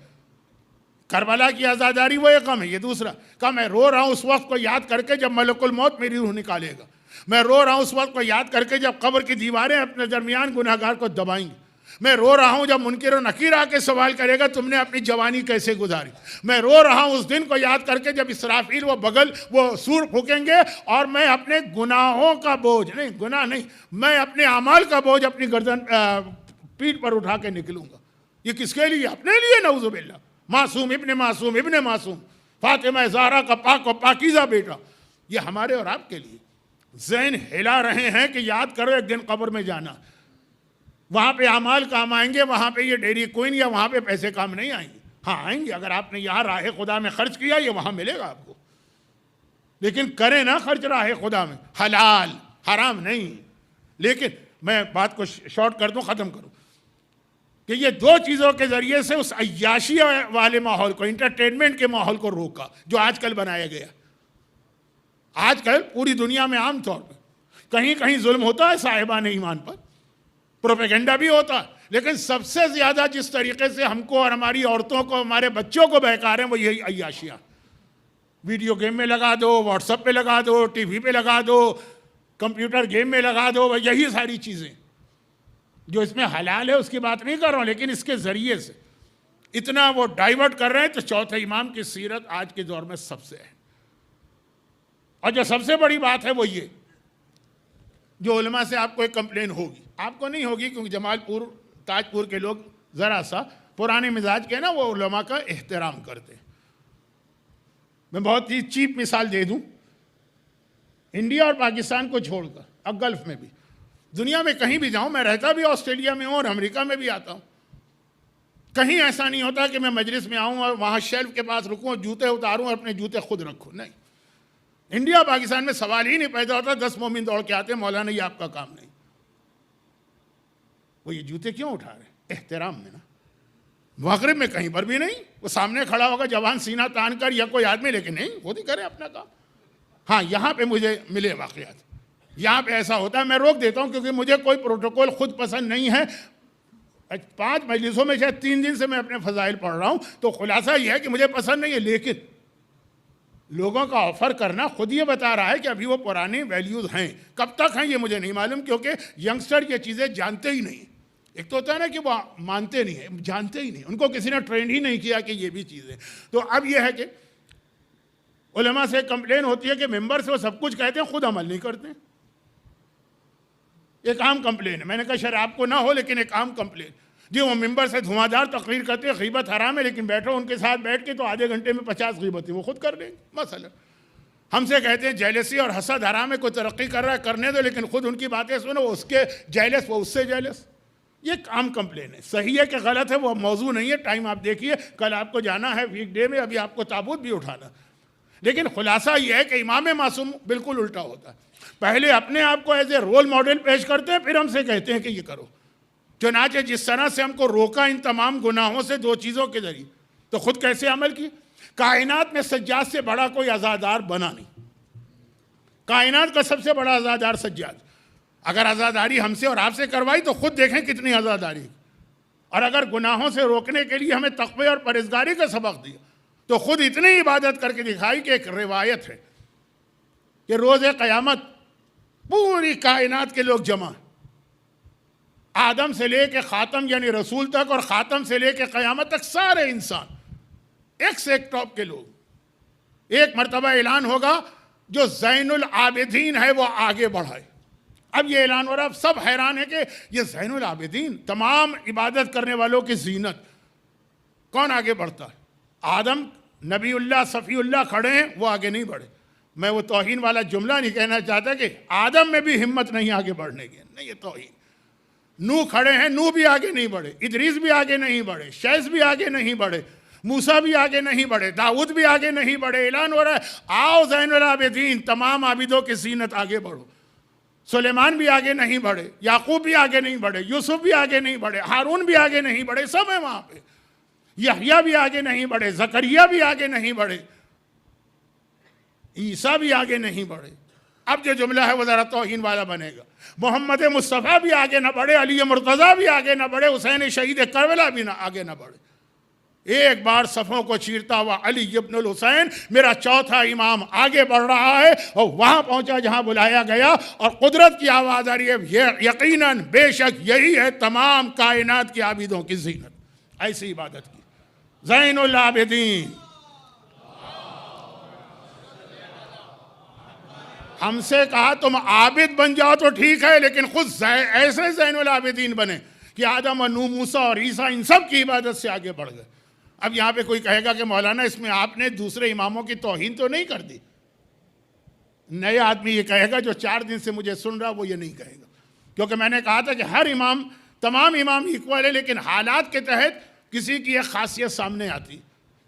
کربلا کی عزاداری وہ ایک غم ہے، یہ دوسرا. کہا میں رو رہا ہوں اس وقت کو یاد کر کے جب ملک الموت میری روح نکالے گا. میں رو رہا ہوں اس وقت کو یاد کر کے جب قبر کی دیواریں اپنے درمیان گناہگار کو دبائیں گی. میں رو رہا ہوں جب منکر و نکیر آ کے سوال کرے گا تم نے اپنی جوانی کیسے گزاری. میں رو رہا ہوں اس دن کو یاد کر کے جب اسرافیل وہ سور پھونکیں گے اور میں اپنے گناہوں کا بوجھ نہیں، گناہ نہیں، میں اپنے اعمال کا بوجھ اپنی گردن پیٹھ پر اٹھا کے نکلوں گا. یہ کس کے لیے؟ اپنے لیے. نعوذ باللہ. معصوم ابن معصوم ابن معصوم، فاطمہ زہرا کا پاک و پاکیزہ بیٹا. یہ ہمارے اور آپ کے لیے ذہن ہلا رہے ہیں کہ یاد کرو ایک دن قبر میں جانا، وہاں پہ اعمال کام آئیں گے، وہاں پہ یہ ڈیری کوئن یا وہاں پہ پیسے کام نہیں آئیں گے. ہاں آئیں گے اگر آپ نے یہاں راہ خدا میں خرچ کیا، یہ وہاں ملے گا آپ کو. لیکن کریں نا خرچ راہ خدا میں، حلال حرام نہیں. لیکن میں بات کو شارٹ کر دوں، ختم کروں کہ یہ 2 چیزوں کے ذریعے سے اس عیاشی والے ماحول کو، انٹرٹینمنٹ کے ماحول کو روکا جو آج کل بنایا گیا. آج کل پوری دنیا میں عام طور پہ کہیں کہیں ظلم ہوتا ہے صاحبان ایمان پر، پروپیگنڈا بھی ہوتا ہے، لیکن سب سے زیادہ جس طریقے سے ہم کو اور ہماری عورتوں کو، ہمارے بچوں کو بہکا رہے ہیں وہ یہی عیاشیاں. ویڈیو گیم میں لگا دو، واٹس ایپ پہ لگا دو، ٹی وی پہ لگا دو، کمپیوٹر گیم میں لگا دو، یہی ساری چیزیں. جو اس میں حلال ہے اس کی بات نہیں کر رہا ہوں، لیکن اس کے ذریعے سے اتنا وہ ڈائیورٹ کر رہے ہیں. تو چوتھے امام کی سیرت آج کے دور میں سب سے ہے. اور جو سب سے بڑی بات ہے وہ یہ، جو علماء سے آپ کو ایک کمپلین ہوگی، آپ کو نہیں ہوگی کیونکہ جمال پور تاج پور کے لوگ ذرا سا پرانے مزاج کے نا، وہ علماء کا احترام کرتے ہیں. میں بہت ہی چیپ مثال دے دوں، انڈیا اور پاکستان کو چھوڑ کر اب گلف میں بھی، دنیا میں کہیں بھی جاؤں، میں رہتا بھی آسٹریلیا میں ہوں اور امریکہ میں بھی آتا ہوں، کہیں ایسا نہیں ہوتا کہ میں مجلس میں آؤں اور وہاں شیلف کے پاس رکوں، جوتے اتاروں اور اپنے جوتے خود رکھوں. نہیں، انڈیا پاکستان میں سوال ہی نہیں پیدا ہوتا. 10 مومن دوڑ کے آتے ہیں، مولانا یہ آپ کا کام نہیں. وہ یہ جوتے کیوں اٹھا رہے ہیں؟ احترام میں نا. مغرب میں کہیں پر بھی نہیں. وہ سامنے کھڑا ہوگا جوان سینہ تان کر یا کوئی آدمی، لیکن نہیں، خود ہی کرے اپنا کام. ہاں یہاں پہ مجھے ملے واقعات، یہاں پہ ایسا ہوتا ہے، میں روک دیتا ہوں کیونکہ مجھے کوئی پروٹوکول خود پسند نہیں ہے. 5 مجلسوں میں شاید 3 دن سے میں اپنے فضائل پڑھ رہا ہوں، تو خلاصہ یہ ہے کہ مجھے پسند نہیں ہے. لیکن لوگوں کا آفر کرنا خود یہ بتا رہا ہے کہ ابھی وہ پرانے ویلیوز ہیں. کب تک ہیں یہ مجھے نہیں معلوم، کیونکہ ینگسٹر یہ چیزیں جانتے ہی نہیں. ایک تو ہوتا ہے نا کہ وہ مانتے نہیں ہیں، جانتے ہی نہیں، ان کو کسی نے ٹرینڈ ہی نہیں کیا کہ یہ بھی چیزیں. تو اب یہ ہے کہ علماء سے کمپلین ہوتی ہے کہ ممبر سے وہ سب کچھ کہتے ہیں، خود عمل نہیں کرتے. ایک عام کمپلین ہے، میں نے کہا شاید آپ کو نہ ہو لیکن ایک عام کمپلین. جی وہ ممبر سے دھواں دار تقریر کرتے ہیں، غیبت حرام ہے، لیکن بیٹھو ان کے ساتھ بیٹھ کے تو آدھے گھنٹے میں 50 غیبتیں وہ خود کر لیں گے. مثلا ہم سے کہتے ہیں جیلسی اور حسد حرام ہے، کوئی ترقی کر رہا ہے کرنے دو، لیکن خود ان کی باتیں سنو، اس کے جیلس وہ اس سے جیلس. یہ ایک عام کمپلین ہے. صحیح ہے کہ غلط ہے وہ موضوع نہیں ہے، ٹائم آپ دیکھیے، کل آپ کو جانا ہے ویک ڈے میں، ابھی آپ کو تابوت بھی اٹھانا. لیکن خلاصہ یہ ہے کہ امام معصوم بالکل الٹا ہوتا ہے. پہلے اپنے آپ کو ایز اے رول ماڈل پیش کرتے ہیں، پھر ہم سے کہتے ہیں کہ یہ کرو. چنانچہ جس طرح سے ہم کو روکا ان تمام گناہوں سے 2 چیزوں کے ذریعے، تو خود کیسے عمل کی. کائنات میں سجاد سے بڑا کوئی عزادار بنا نہیں. کائنات کا سب سے بڑا عزادار سجاد. اگر عزاداری ہم سے اور آپ سے کروائی تو خود دیکھیں کتنی عزاداری. اور اگر گناہوں سے روکنے کے لیے ہمیں تقوی اور پرہیزگاری کا سبق دیا تو خود اتنی عبادت کر کے دکھائی کہ ایک روایت ہے کہ روز قیامت پوری کائنات کے لوگ جمع، آدم سے لے کے خاتم یعنی رسول تک، اور خاتم سے لے کے قیامت تک سارے انسان ایک سے ایک ٹاپ کے لوگ. ایک مرتبہ اعلان ہوگا جو زین العابدین ہے وہ آگے بڑھائے. اب یہ اعلان ہو رہا، اب سب حیران ہے کہ یہ زین العابدین، تمام عبادت کرنے والوں کی زینت، کون آگے بڑھتا ہے؟ آدم نبی اللہ صفی اللہ کھڑے ہیں، وہ آگے نہیں بڑھے. میں وہ توہین والا جملہ نہیں کہنا چاہتا کہ آدم میں بھی ہمت نہیں آگے بڑھنے کی، نہیں، یہ توہین. نوح کھڑے ہیں، نوح بھی آگے نہیں بڑھے، ادریس بھی آگے نہیں بڑھے، شیث بھی آگے نہیں بڑھے، موسیٰ بھی آگے نہیں بڑھے، داؤد بھی آگے نہیں بڑھے. اعلان ہو رہا ہے آؤ زین العابدین، تمام عابدوں کی زینت، آگے بڑھو. سلیمان بھی آگے نہیں بڑھے، یعقوب بھی آگے نہیں بڑھے، یوسف بھی آگے نہیں بڑھے، ہارون بھی آگے نہیں بڑھے، سب ہیں وہاں پہ. یحییٰ بھی آگے نہیں بڑھے، زکریا بھی آگے نہیں بڑھے، عیسیٰ بھی آگے نہیں بڑھے. اب جو جملہ ہے وہ ذرا توہین والا بنے گا. محمد مصطفیٰ بھی آگے نہ بڑھے، علی مرتضیٰ بھی آگے نہ بڑھے، حسین شہید کربلا بھی آگے نہ بڑھے. ایک بار صفوں کو چیرتا ہوا علی ابن الحسین میرا چوتھا امام آگے بڑھ رہا ہے، اور وہاں پہنچا جہاں بلایا گیا، اور قدرت کی آواز آ رہی ہے یقیناً بے شک یہی ہے تمام کائنات کی عابدوں کی زینت. ایسی عبادت کی زین العابدین. ہم سے کہا تم عابد بن جاؤ تو ٹھیک ہے، لیکن خود ایسے زین العابدین بنے کہ آدم اور نوح، موسیٰ اور عیسیٰ ان سب کی عبادت سے آگے بڑھ گئے. اب یہاں پہ کوئی کہے گا کہ مولانا اس میں آپ نے دوسرے اماموں کی توہین تو نہیں کر دی. نئے آدمی یہ کہے گا جو 4 دن سے مجھے سن رہا وہ یہ نہیں کہے گا، کیونکہ میں نے کہا تھا کہ ہر امام، تمام امام ایکول ہے، لیکن حالات کے تحت کسی کی ایک خاصیت سامنے آتی.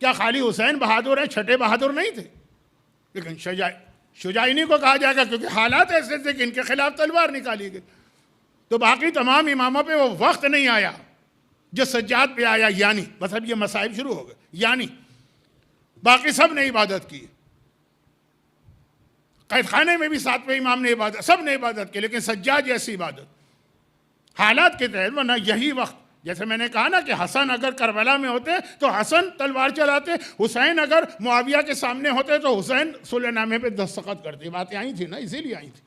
کیا خالی حسین بہادر ہیں؟ چھٹے بہادر نہیں تھے، لیکن شجاعی کو کہا جائے گا کیونکہ حالات ایسے تھے کہ ان کے خلاف تلوار نکالی گئی. تو باقی تمام اماموں پہ وہ وقت نہیں آیا جو سجاد پہ آیا. یعنی بس اب یہ مصائب شروع ہو گئے. یعنی باقی سب نے عبادت کی، قید خانے میں بھی 7ویں امام نے عبادت، سب نے عبادت کی، لیکن سجاد جیسی عبادت حالات کے تحت. ورنہ یہی وقت، جیسے میں نے کہا نا کہ حسن اگر کربلا میں ہوتے تو حسن تلوار چلاتے، حسین اگر معاویہ کے سامنے ہوتے تو حسین صلح نامے پہ دستخط کرتے. باتیں آئی تھی نا، اسی لیے آئی تھی.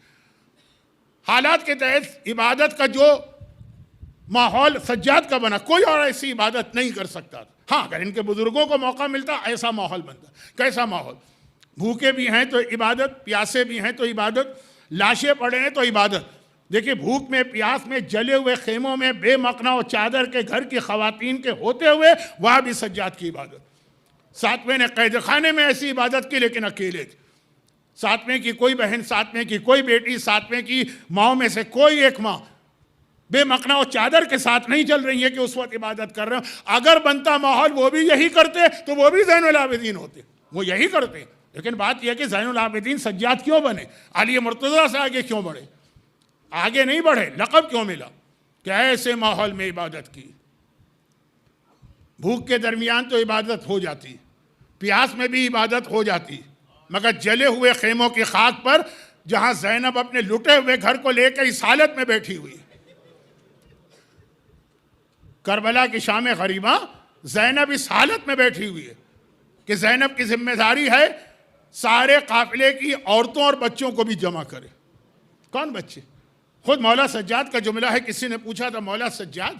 حالات کے تحت عبادت کا جو ماحول سجاد کا بنا، کوئی اور ایسی عبادت نہیں کر سکتا. ہاں اگر ان کے بزرگوں کو موقع ملتا ایسا ماحول بنتا. کیسا ماحول؟ بھوکے بھی ہیں تو عبادت، پیاسے بھی ہیں تو عبادت، لاشیں پڑے ہیں تو عبادت. دیکھیے بھوک میں، پیاس میں، جلے ہوئے خیموں میں، بے مقنا و چادر کے گھر کی خواتین کے ہوتے ہوئے وہاں بھی سجاد کی عبادت. 7ویں نے قید خانے میں ایسی عبادت کی لیکن اکیلے تھے. 7ویں کی کوئی بہن، 7ویں کی کوئی بیٹی، 7ویں کی ماؤں میں سے کوئی ایک ماں بے مقنا و چادر کے ساتھ نہیں چل رہی ہے کہ اس وقت عبادت کر رہے ہیں. اگر بنتا ماحول وہ بھی یہی کرتے تو وہ بھی زین العابدین ہوتے، وہ یہی کرتے. لیکن بات یہ ہے کہ زین العابدین سجاد کیوں بنے؟ علی مرتضیٰ سے آگے کیوں بڑھے؟ آگے نہیں بڑھے. لقب کیوں ملا؟ کہ ایسے ماحول میں عبادت کی. بھوک کے درمیان تو عبادت ہو جاتی، پیاس میں بھی عبادت ہو جاتی، مگر جلے ہوئے خیموں کی خاک پر جہاں زینب اپنے لٹے ہوئے گھر کو لے کے اس حالت میں بیٹھی ہوئی، کربلا کی شام غریباں زینب اس حالت میں بیٹھی ہوئی ہے کہ زینب کی ذمہ داری ہے سارے قافلے کی عورتوں اور بچوں کو بھی جمع کرے. کون بچے؟ خود مولا سجاد کا جملہ ہے. کسی نے پوچھا تھا مولا سجاد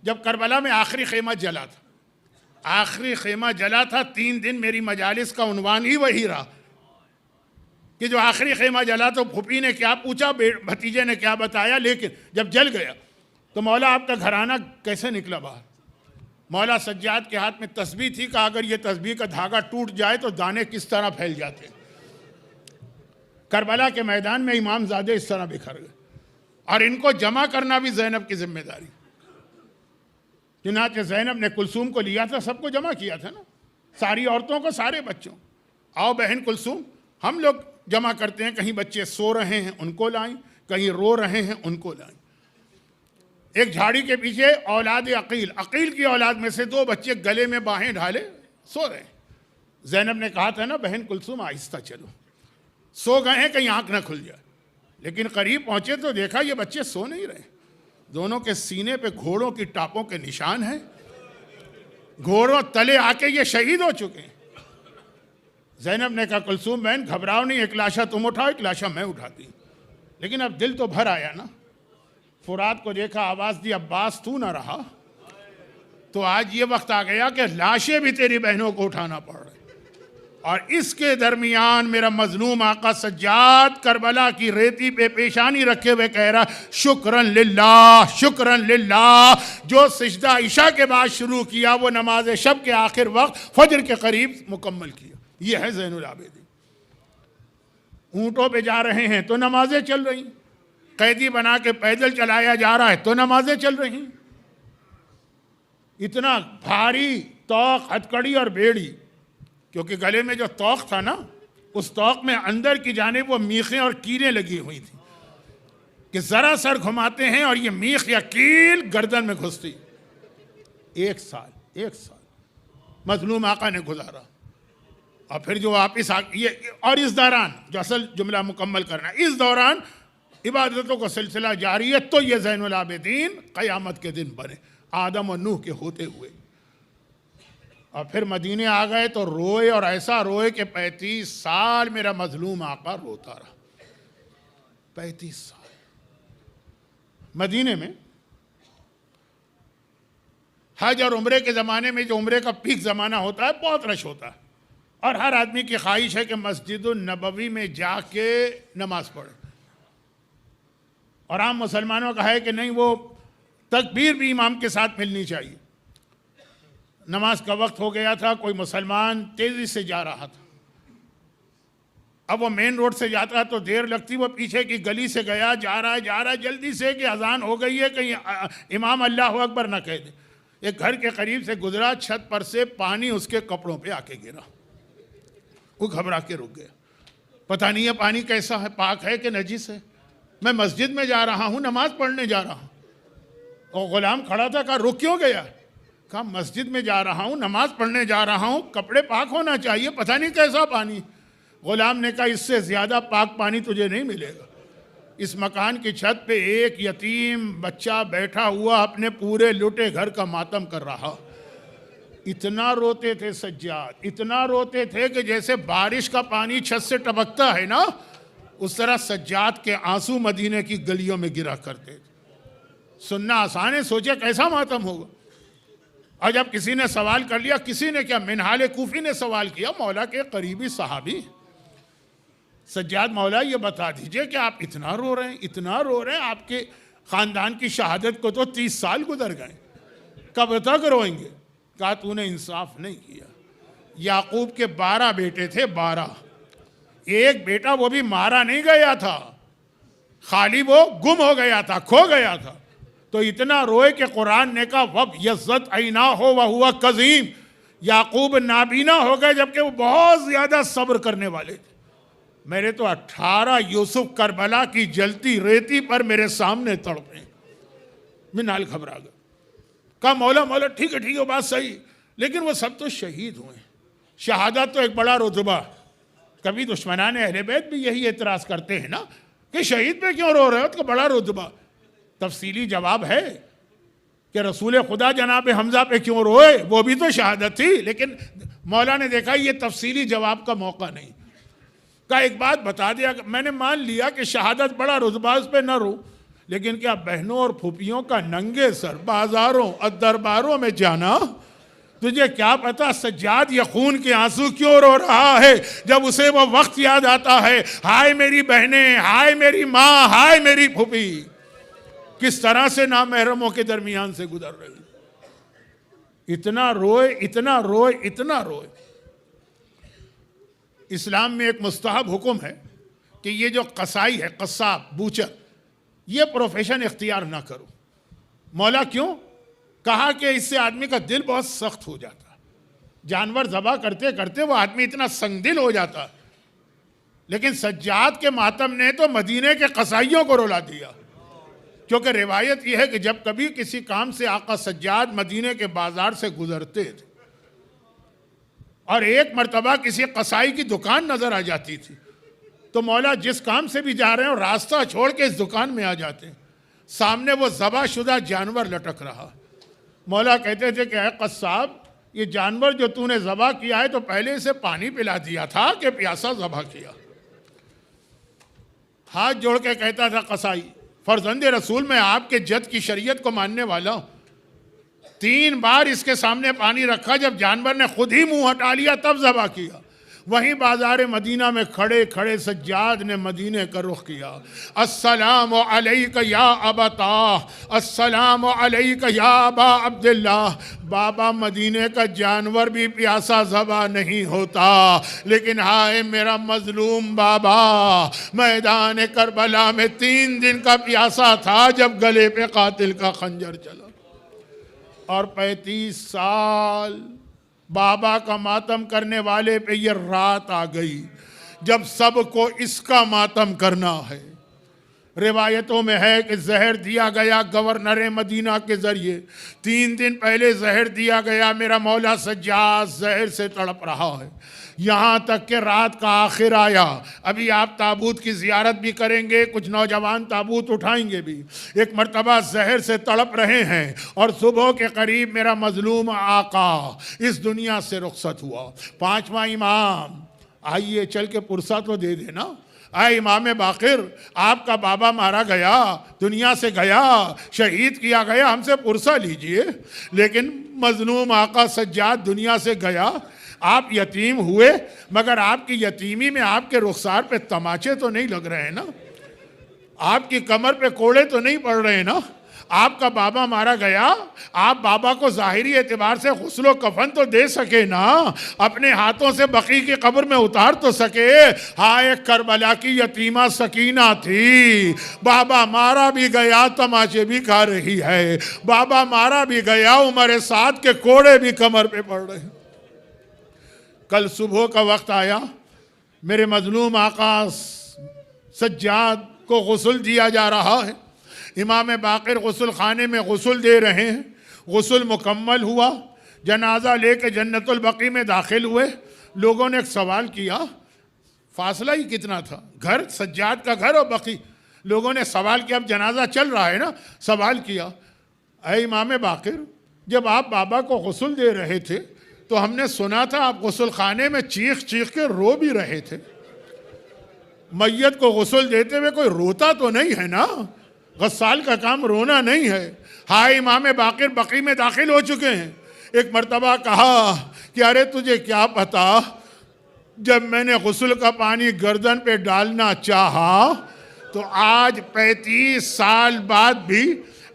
جب کربلا میں آخری خیمہ جلا تھا، آخری خیمہ جلا تھا 3 دن میری مجالس کا عنوان ہی وہی رہا کہ جو آخری خیمہ جلا تو پھوپھی نے کیا پوچھا، بھتیجے نے کیا بتایا، لیکن جب جل گیا تو مولا آپ کا گھرانہ کیسے نکلا باہر؟ مولا سجاد کے ہاتھ میں تسبیح تھی کہ اگر یہ تسبیح کا دھاگا ٹوٹ جائے تو دانے کس طرح پھیل جاتے ہیں۔ کربلا کے میدان میں امام زادے اس طرح بکھر گئے، اور ان کو جمع کرنا بھی زینب کی ذمہ داری۔ چنانچہ زینب نے کلثوم کو لیا تھا، سب کو جمع کیا تھا نا، ساری عورتوں کو، سارے بچوں، آؤ بہن کلثوم ہم لوگ جمع کرتے ہیں، کہیں بچے سو رہے ہیں ان کو لائیں، کہیں رو رہے ہیں ان کو لائیں۔ ایک جھاڑی کے پیچھے اولاد عقیل، عقیل کی اولاد میں سے 2 بچے گلے میں باہیں ڈھالے سو رہے ہیں۔ زینب نے کہا تھا نا بہن کلثوم آہستہ چلو، سو گئے ہیں کہیں آنکھ نہ کھل جائے، لیکن قریب پہنچے تو دیکھا یہ بچے سو نہیں رہے، دونوں کے سینے پہ گھوڑوں کی ٹاپوں کے نشان ہیں، گھوڑوں تلے آ کے یہ شہید ہو چکے ہیں۔ زینب نے کہا کلثوم بہن گھبراؤ نہیں، ایک لاشا تم اٹھاؤ، ایک لاشا میں اٹھاتی ہوں۔ لیکن اب دل تو بھر آیا نا، فرات کو دیکھا، آواز دی عباس تو نہ رہا تو آج یہ وقت آ گیا کہ لاشیں بھی تیری بہنوں کو اٹھانا پڑ رہے۔ اور اس کے درمیان میرا مظلوم آقا سجاد کربلا کی ریتی پہ پیشانی رکھے ہوئے کہہ رہا شکرن للہ، شکرن للہ۔ جو سجدہ عشاء کے بعد شروع کیا وہ نماز شب کے آخر وقت فجر کے قریب مکمل کیا۔ یہ ہے زین العابدین۔ اونٹوں پہ جا رہے ہیں تو نمازیں چل رہی، قیدی بنا کے پیدل چلایا جا رہا ہے تو نمازیں چل رہی۔ اتنا بھاری توق، ہتکڑی اور بیڑی، کیونکہ گلے میں جو توق تھا نا اس توق میں اندر کی جانب وہ میخیں اور کیلیں لگی ہوئی تھیں کہ ذرا سر گھماتے ہیں اور یہ میخ یا کیل گردن میں گھستی۔ 1 سال مظلوم آقا نے گزارا، اور پھر جو واپس اور اس دوران جو اصل جملہ مکمل کرنا ہے، اس دوران عبادتوں کا سلسلہ جاری ہے، تو یہ زین العابدین قیامت کے دن بنے آدم و نوح کے ہوتے ہوئے۔ اور پھر مدینے آ گئے تو روئے، اور ایسا روئے کہ 35 سال میرا مظلوم آقا روتا رہا۔ 35 سال مدینے میں حج اور عمرے کے زمانے میں، جو عمرے کا پیک زمانہ ہوتا ہے، بہت رش ہوتا ہے، اور ہر آدمی کی خواہش ہے کہ مسجد النبوی میں جا کے نماز پڑھے، اور عام مسلمانوں کا ہے کہ نہیں وہ تکبیر بھی امام کے ساتھ ملنی چاہیے۔ نماز کا وقت ہو گیا تھا، کوئی مسلمان تیزی سے جا رہا تھا، اب وہ مین روڈ سے جاتا تو دیر لگتی، وہ پیچھے کی گلی سے گیا، جا رہا ہے جلدی سے کہ اذان ہو گئی ہے، کہیں امام اللہ اکبر نہ کہہ دے۔ ایک گھر کے قریب سے گزرا، چھت پر سے پانی اس کے کپڑوں پہ آ کے گرا، وہ گھبرا کے رک گیا، پتہ نہیں یہ پانی کیسا ہے، پاک ہے کہ نجس ہے، میں مسجد میں جا رہا ہوں، نماز پڑھنے جا رہا ہوں۔ اور غلام کھڑا تھا، کہا رک کیوں گیا؟ کہا مسجد میں جا رہا ہوں، نماز پڑھنے جا رہا ہوں، کپڑے پاک ہونا چاہیے، پتہ نہیں کیسا پانی۔ غلام نے کہا اس سے زیادہ پاک پانی تجھے نہیں ملے گا۔ اس مکان کی چھت پہ ایک یتیم بچہ بیٹھا ہوا اپنے پورے لٹے گھر کا ماتم کر رہا۔ اتنا روتے تھے سجاد، اتنا روتے تھے کہ جیسے بارش کا پانی چھت سے ٹپکتا ہے نا، اس طرح سجاد کے آنسو مدینے کی گلیوں میں گرا کرتے تھے۔ سننا آسان ہے، سوچے کیسا ماتم ہوگا۔ اور جب کسی نے سوال کر لیا، کسی نے کیا، منہال کوفی نے سوال کیا، مولا کے قریبی صحابی، سجاد مولا یہ بتا دیجئے کہ آپ اتنا رو رہے ہیں، اتنا رو رہے ہیں، آپ کے خاندان کی شہادت کو تو 30 سال گزر گئے، کب تک روئیں گے؟ کہا تو نے انصاف نہیں کیا۔ یعقوب کے 12 بیٹے تھے، 12، ایک بیٹا وہ بھی مارا نہیں گیا تھا، خالی وہ گم ہو گیا تھا، کھو گیا تھا، تو اتنا روئے کہ قرآن نے کہا وَب یزت عینا ہو وَہُوَ قَذِیم، یعقوب نابینا ہو گئے جبکہ وہ بہت زیادہ صبر کرنے والے تھے۔ میرے تو 18 یوسف کربلا کی جلتی ریتی پر میرے سامنے تڑپے۔ منال گھبرا گیا، کہا مولا مولا ٹھیک ہے بات صحیح، لیکن وہ سب تو شہید ہوئے، شہادت تو ایک بڑا رتبہ۔ کبھی دشمنان اہل بیت بھی یہی اعتراض کرتے ہیں نا کہ شہید پہ کیوں رو رہے ہو، تو بڑا رتبہ۔ تفصیلی جواب ہے کہ رسول خدا جناب حمزہ پہ کیوں روئے، وہ بھی تو شہادت تھی، لیکن مولا نے دیکھا یہ تفصیلی جواب کا موقع نہیں، کہا ایک بات بتا دیا، میں نے مان لیا کہ شہادت بڑا رتبہ، اس پہ نہ رو، لیکن کیا بہنوں اور پھوپھیوں کا ننگے سر بازاروں اور درباروں میں جانا تجھے کیا پتا سجاد یہ خون کے آنسو کیوں رو رہا ہے جب اسے وہ وقت یاد آتا ہے، ہائے میری بہنیں، ہائے میری ماں، ہائے میری پھوپھی کس طرح سے نامحرموں کے درمیان سے گزر رہی، اتنا روئے اتنا روئے اتنا روئے۔ اسلام میں ایک مستحب حکم ہے کہ یہ جو قصائی ہے، قصاب، بوچر، یہ پروفیشن اختیار نہ کرو۔ مولا کیوں؟ کہا کہ اس سے آدمی کا دل بہت سخت ہو جاتا ہے، جانور ذبح کرتے کرتے وہ آدمی اتنا سنگ دل ہو جاتا ہے۔ لیکن سجاد کے ماتم نے تو مدینے کے قصائیوں کو رلا دیا، کیونکہ روایت یہ ہے کہ جب کبھی کسی کام سے آقا سجاد مدینے کے بازار سے گزرتے تھے اور ایک مرتبہ کسی قصائی کی دکان نظر آ جاتی تھی تو مولا جس کام سے بھی جا رہے ہیں راستہ چھوڑ کے اس دکان میں آ جاتے ہیں، سامنے وہ ذبح شدہ جانور لٹک رہا۔ مولا کہتے تھے کہ اے قصاب، یہ جانور جو تو نے ذبح کیا ہے تو پہلے اسے پانی پلا دیا تھا کہ پیاسا ذبح کیا؟ ہاتھ جوڑ کے کہتا تھا قصائی، فرزند رسول میں آپ کے جد کی شریعت کو ماننے والا ہوں، 3 بار اس کے سامنے پانی رکھا، جب جانور نے خود ہی منہ ہٹا لیا تب ذبح کیا۔ وہیں بازار مدینہ میں کھڑے کھڑے سجاد نے مدینے کا رخ کیا، السلام علیک یا ابتا، السلام علیک یا ابا عبداللہ۔ بابا مدینے کا جانور بھی پیاسا ذبح نہیں ہوتا، لیکن ہائے میرا مظلوم بابا، میدان کربلا میں 3 دن کا پیاسا تھا جب گلے پہ قاتل کا خنجر چلا، اور 35 سال بابا کا ماتم کرنے والے پہ یہ رات آ گئی جب سب کو اس کا ماتم کرنا ہے۔ روایتوں میں ہے کہ زہر دیا گیا گورنر مدینہ کے ذریعے، 3 دن پہلے زہر دیا گیا، میرا مولا سجاد زہر سے تڑپ رہا ہے، یہاں تک کہ رات کا آخر آیا۔ ابھی آپ تابوت کی زیارت بھی کریں گے، کچھ نوجوان تابوت اٹھائیں گے بھی۔ ایک مرتبہ زہر سے تڑپ رہے ہیں اور صبح کے قریب میرا مظلوم آقا اس دنیا سے رخصت ہوا۔ 5واں امام، آئیے چل کے پرسہ تو دے دینا۔ اے امام باقر، آپ کا بابا مارا گیا، دنیا سے گیا، شہید کیا گیا، ہم سے پرسہ لیجئے۔ لیکن مظلوم آقا سجاد دنیا سے گیا، آپ یتیم ہوئے، مگر آپ کی یتیمی میں آپ کے رخسار پہ تماچے تو نہیں لگ رہے نا، آپ کی کمر پہ کوڑے تو نہیں پڑ رہے نا۔ آپ کا بابا مارا گیا، آپ بابا کو ظاہری اعتبار سے غسل و کفن تو دے سکے نا، اپنے ہاتھوں سے بقی کی قبر میں اتار تو سکے۔ ہائے کربلا کی یتیمہ سکینہ تھی، بابا مارا بھی گیا تماچے بھی کھا رہی ہے، بابا مارا بھی گیا عمر سعد کے کوڑے بھی کمر پہ پڑ رہے ہیں۔ کل صبح کا وقت آیا، میرے مظلوم آقا سجاد کو غسل دیا جا رہا ہے، امام باقر غسل خانے میں غسل دے رہے ہیں، غسل مکمل ہوا، جنازہ لے کے جنت البقیع میں داخل ہوئے۔ لوگوں نے ایک سوال کیا، فاصلہ ہی کتنا تھا، گھر سجاد کا گھر اور بقیع۔ لوگوں نے سوال کیا، اب جنازہ چل رہا ہے نا، سوال کیا، اے امام باقر، جب آپ بابا کو غسل دے رہے تھے تو ہم نے سنا تھا آپ غسل خانے میں چیخ چیخ کے رو بھی رہے تھے، میت کو غسل دیتے ہوئے کوئی روتا تو نہیں ہے نا، غسال کا کام رونا نہیں ہے۔ ہائے امام باقر بقیع میں داخل ہو چکے ہیں۔ ایک مرتبہ کہا کہ ارے تجھے کیا پتا، جب میں نے غسل کا پانی گردن پہ ڈالنا چاہا تو آج 35 سال بعد بھی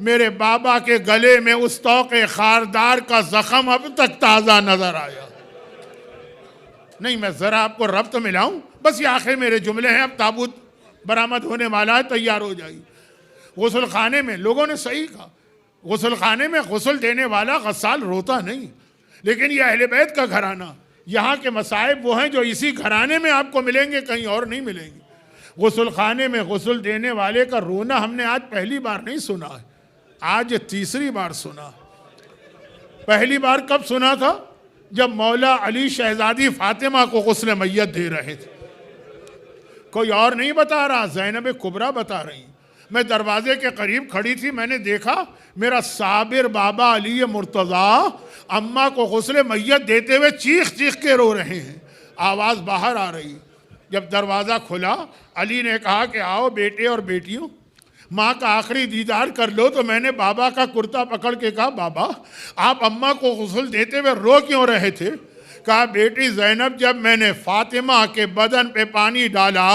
میرے بابا کے گلے میں اس طوق خاردار کا زخم اب تک تازہ نظر آیا۔ نہیں، میں ذرا آپ کو ربط ملاؤں، بس یہ آخر میرے جملے ہیں، اب تابوت برآمد ہونے والا ہے، تیار ہو جائیے۔ غسل خانے میں لوگوں نے صحیح کہا، غسل خانے میں غسل دینے والا غسال روتا نہیں، لیکن یہ اہل بیت کا گھرانہ، یہاں کے مصائب وہ ہیں جو اسی گھرانے میں آپ کو ملیں گے، کہیں اور نہیں ملیں گے۔ غسل خانے میں غسل دینے والے کا رونا ہم نے آج پہلی بار نہیں سنا ہے، آج 3ری بار سنا۔ پہلی بار کب سنا تھا؟ جب مولا علی شہزادی فاطمہ کو غسل میت دے رہے تھے، کوئی اور نہیں بتا رہا، زینب کبریٰ بتا رہی۔ میں دروازے کے قریب کھڑی تھی، میں نے دیکھا میرا صابر بابا علی مرتضیٰ اماں کو غسل میت دیتے ہوئے چیخ چیخ کے رو رہے ہیں، آواز باہر آ رہی۔ جب دروازہ کھلا، علی نے کہا کہ آؤ بیٹے اور بیٹیوں، ماں کا آخری دیدار کر لو. تو میں نے بابا کا کرتا پکڑ کے کہا بابا آپ اماں کو غسل دیتے ہوئے رو کیوں رہے تھے؟ کہا بیٹی زینب جب میں نے فاطمہ کے بدن پہ پانی ڈالا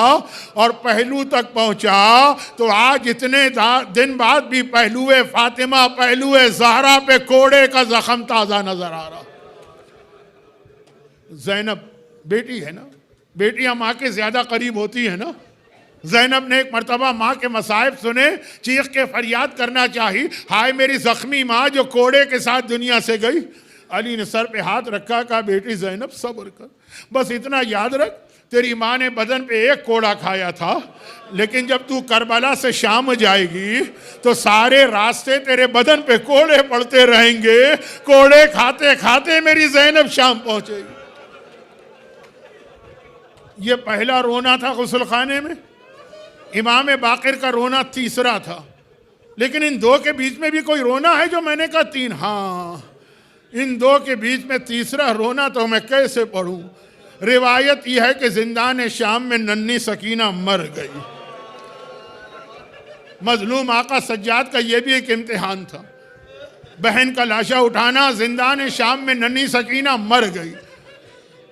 اور پہلو تک پہنچا تو آج اتنے دن بعد بھی پہلو فاطمہ پہلو زہرا پہ کوڑے کا زخم تازہ نظر آ رہا. زینب بیٹی ہے نا, بیٹیاں ماں کے زیادہ قریب ہوتی ہیں نا. زینب نے ایک مرتبہ ماں کے مصائب سنے, چیخ کے فریاد کرنا چاہی, ہائے میری زخمی ماں جو کوڑے کے ساتھ دنیا سے گئی. علی نے سر پہ ہاتھ رکھا, کہا بیٹی زینب صبر کر, بس اتنا یاد رکھ تیری ماں نے بدن پہ ایک کوڑا کھایا تھا, لیکن جب تو کربلا سے شام جائے گی تو سارے راستے تیرے بدن پہ کوڑے پڑتے رہیں گے. کوڑے کھاتے کھاتے میری زینب شام پہنچے گی. یہ پہلا رونا تھا غسل خانے میں. امام باقر کا رونا تیسرا تھا. لیکن ان دو کے بیچ میں بھی کوئی رونا ہے جو میں نے کہا تین؟ ہاں, ان دو کے بیچ میں تیسرا رونا تو میں کیسے پڑھوں. روایت یہ ہے کہ زندان شام میں ننھی سکینہ مر گئی. مظلوم آقا سجاد کا یہ بھی ایک امتحان تھا. بہن کا لاشا اٹھانا. زندان شام میں ننھی سکینہ مر گئی.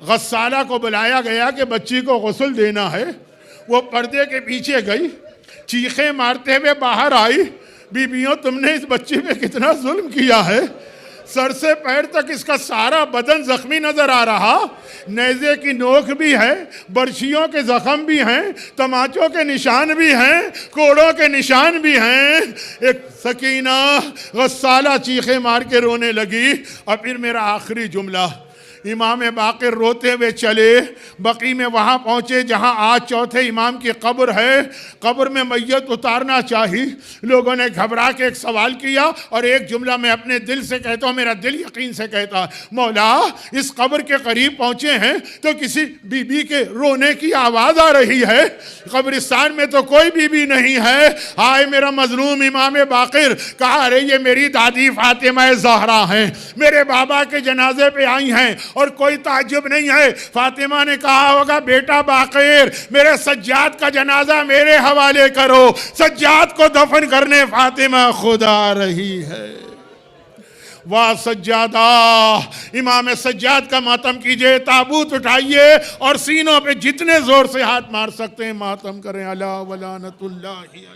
غسالہ کو بلایا گیا کہ بچی کو غسل دینا ہے. وہ پردے کے پیچھے گئی, چیخیں مارتے ہوئے باہر آئی, بیویوں تم نے اس بچی پہ کتنا ظلم کیا ہے. سر سے پیر تک اس کا سارا بدن زخمی نظر آ رہا. نیزے کی نوک بھی ہے, برچھیوں کے زخم بھی ہیں, تماچوں کے نشان بھی ہیں, کوڑوں کے نشان بھی ہیں. ایک سکینہ غسالہ چیخیں مار کے رونے لگی. اور پھر میرا آخری جملہ, امام باقر روتے ہوئے چلے, بقی میں وہاں پہنچے جہاں آج چوتھے امام کی قبر ہے. قبر میں میت اتارنا چاہی. لوگوں نے گھبرا کے ایک سوال کیا, اور ایک جملہ میں اپنے دل سے کہتا ہوں, میرا دل یقین سے کہتا, مولا اس قبر کے قریب پہنچے ہیں تو کسی بی بی کے رونے کی آواز آ رہی ہے. قبرستان میں تو کوئی بی بی نہیں ہے. ہائے میرا مظلوم امام باقر. کہا ارے یہ میری دادی فاطمہ زہرا ہیں, میرے بابا کے جنازے پہ آئی ہیں, اور کوئی تعجب نہیں ہے. فاطمہ نے کہا ہوگا بیٹا باقر میرے سجاد کا جنازہ میرے حوالے کرو. سجاد کو دفن کرنے فاطمہ خود آ رہی ہے. واہ سجادہ, امام سجاد کا ماتم کیجئے. تابوت اٹھائیے اور سینوں پہ جتنے زور سے ہاتھ مار سکتے ہیں ماتم کریں. الا ولعنت اللہ علیہ.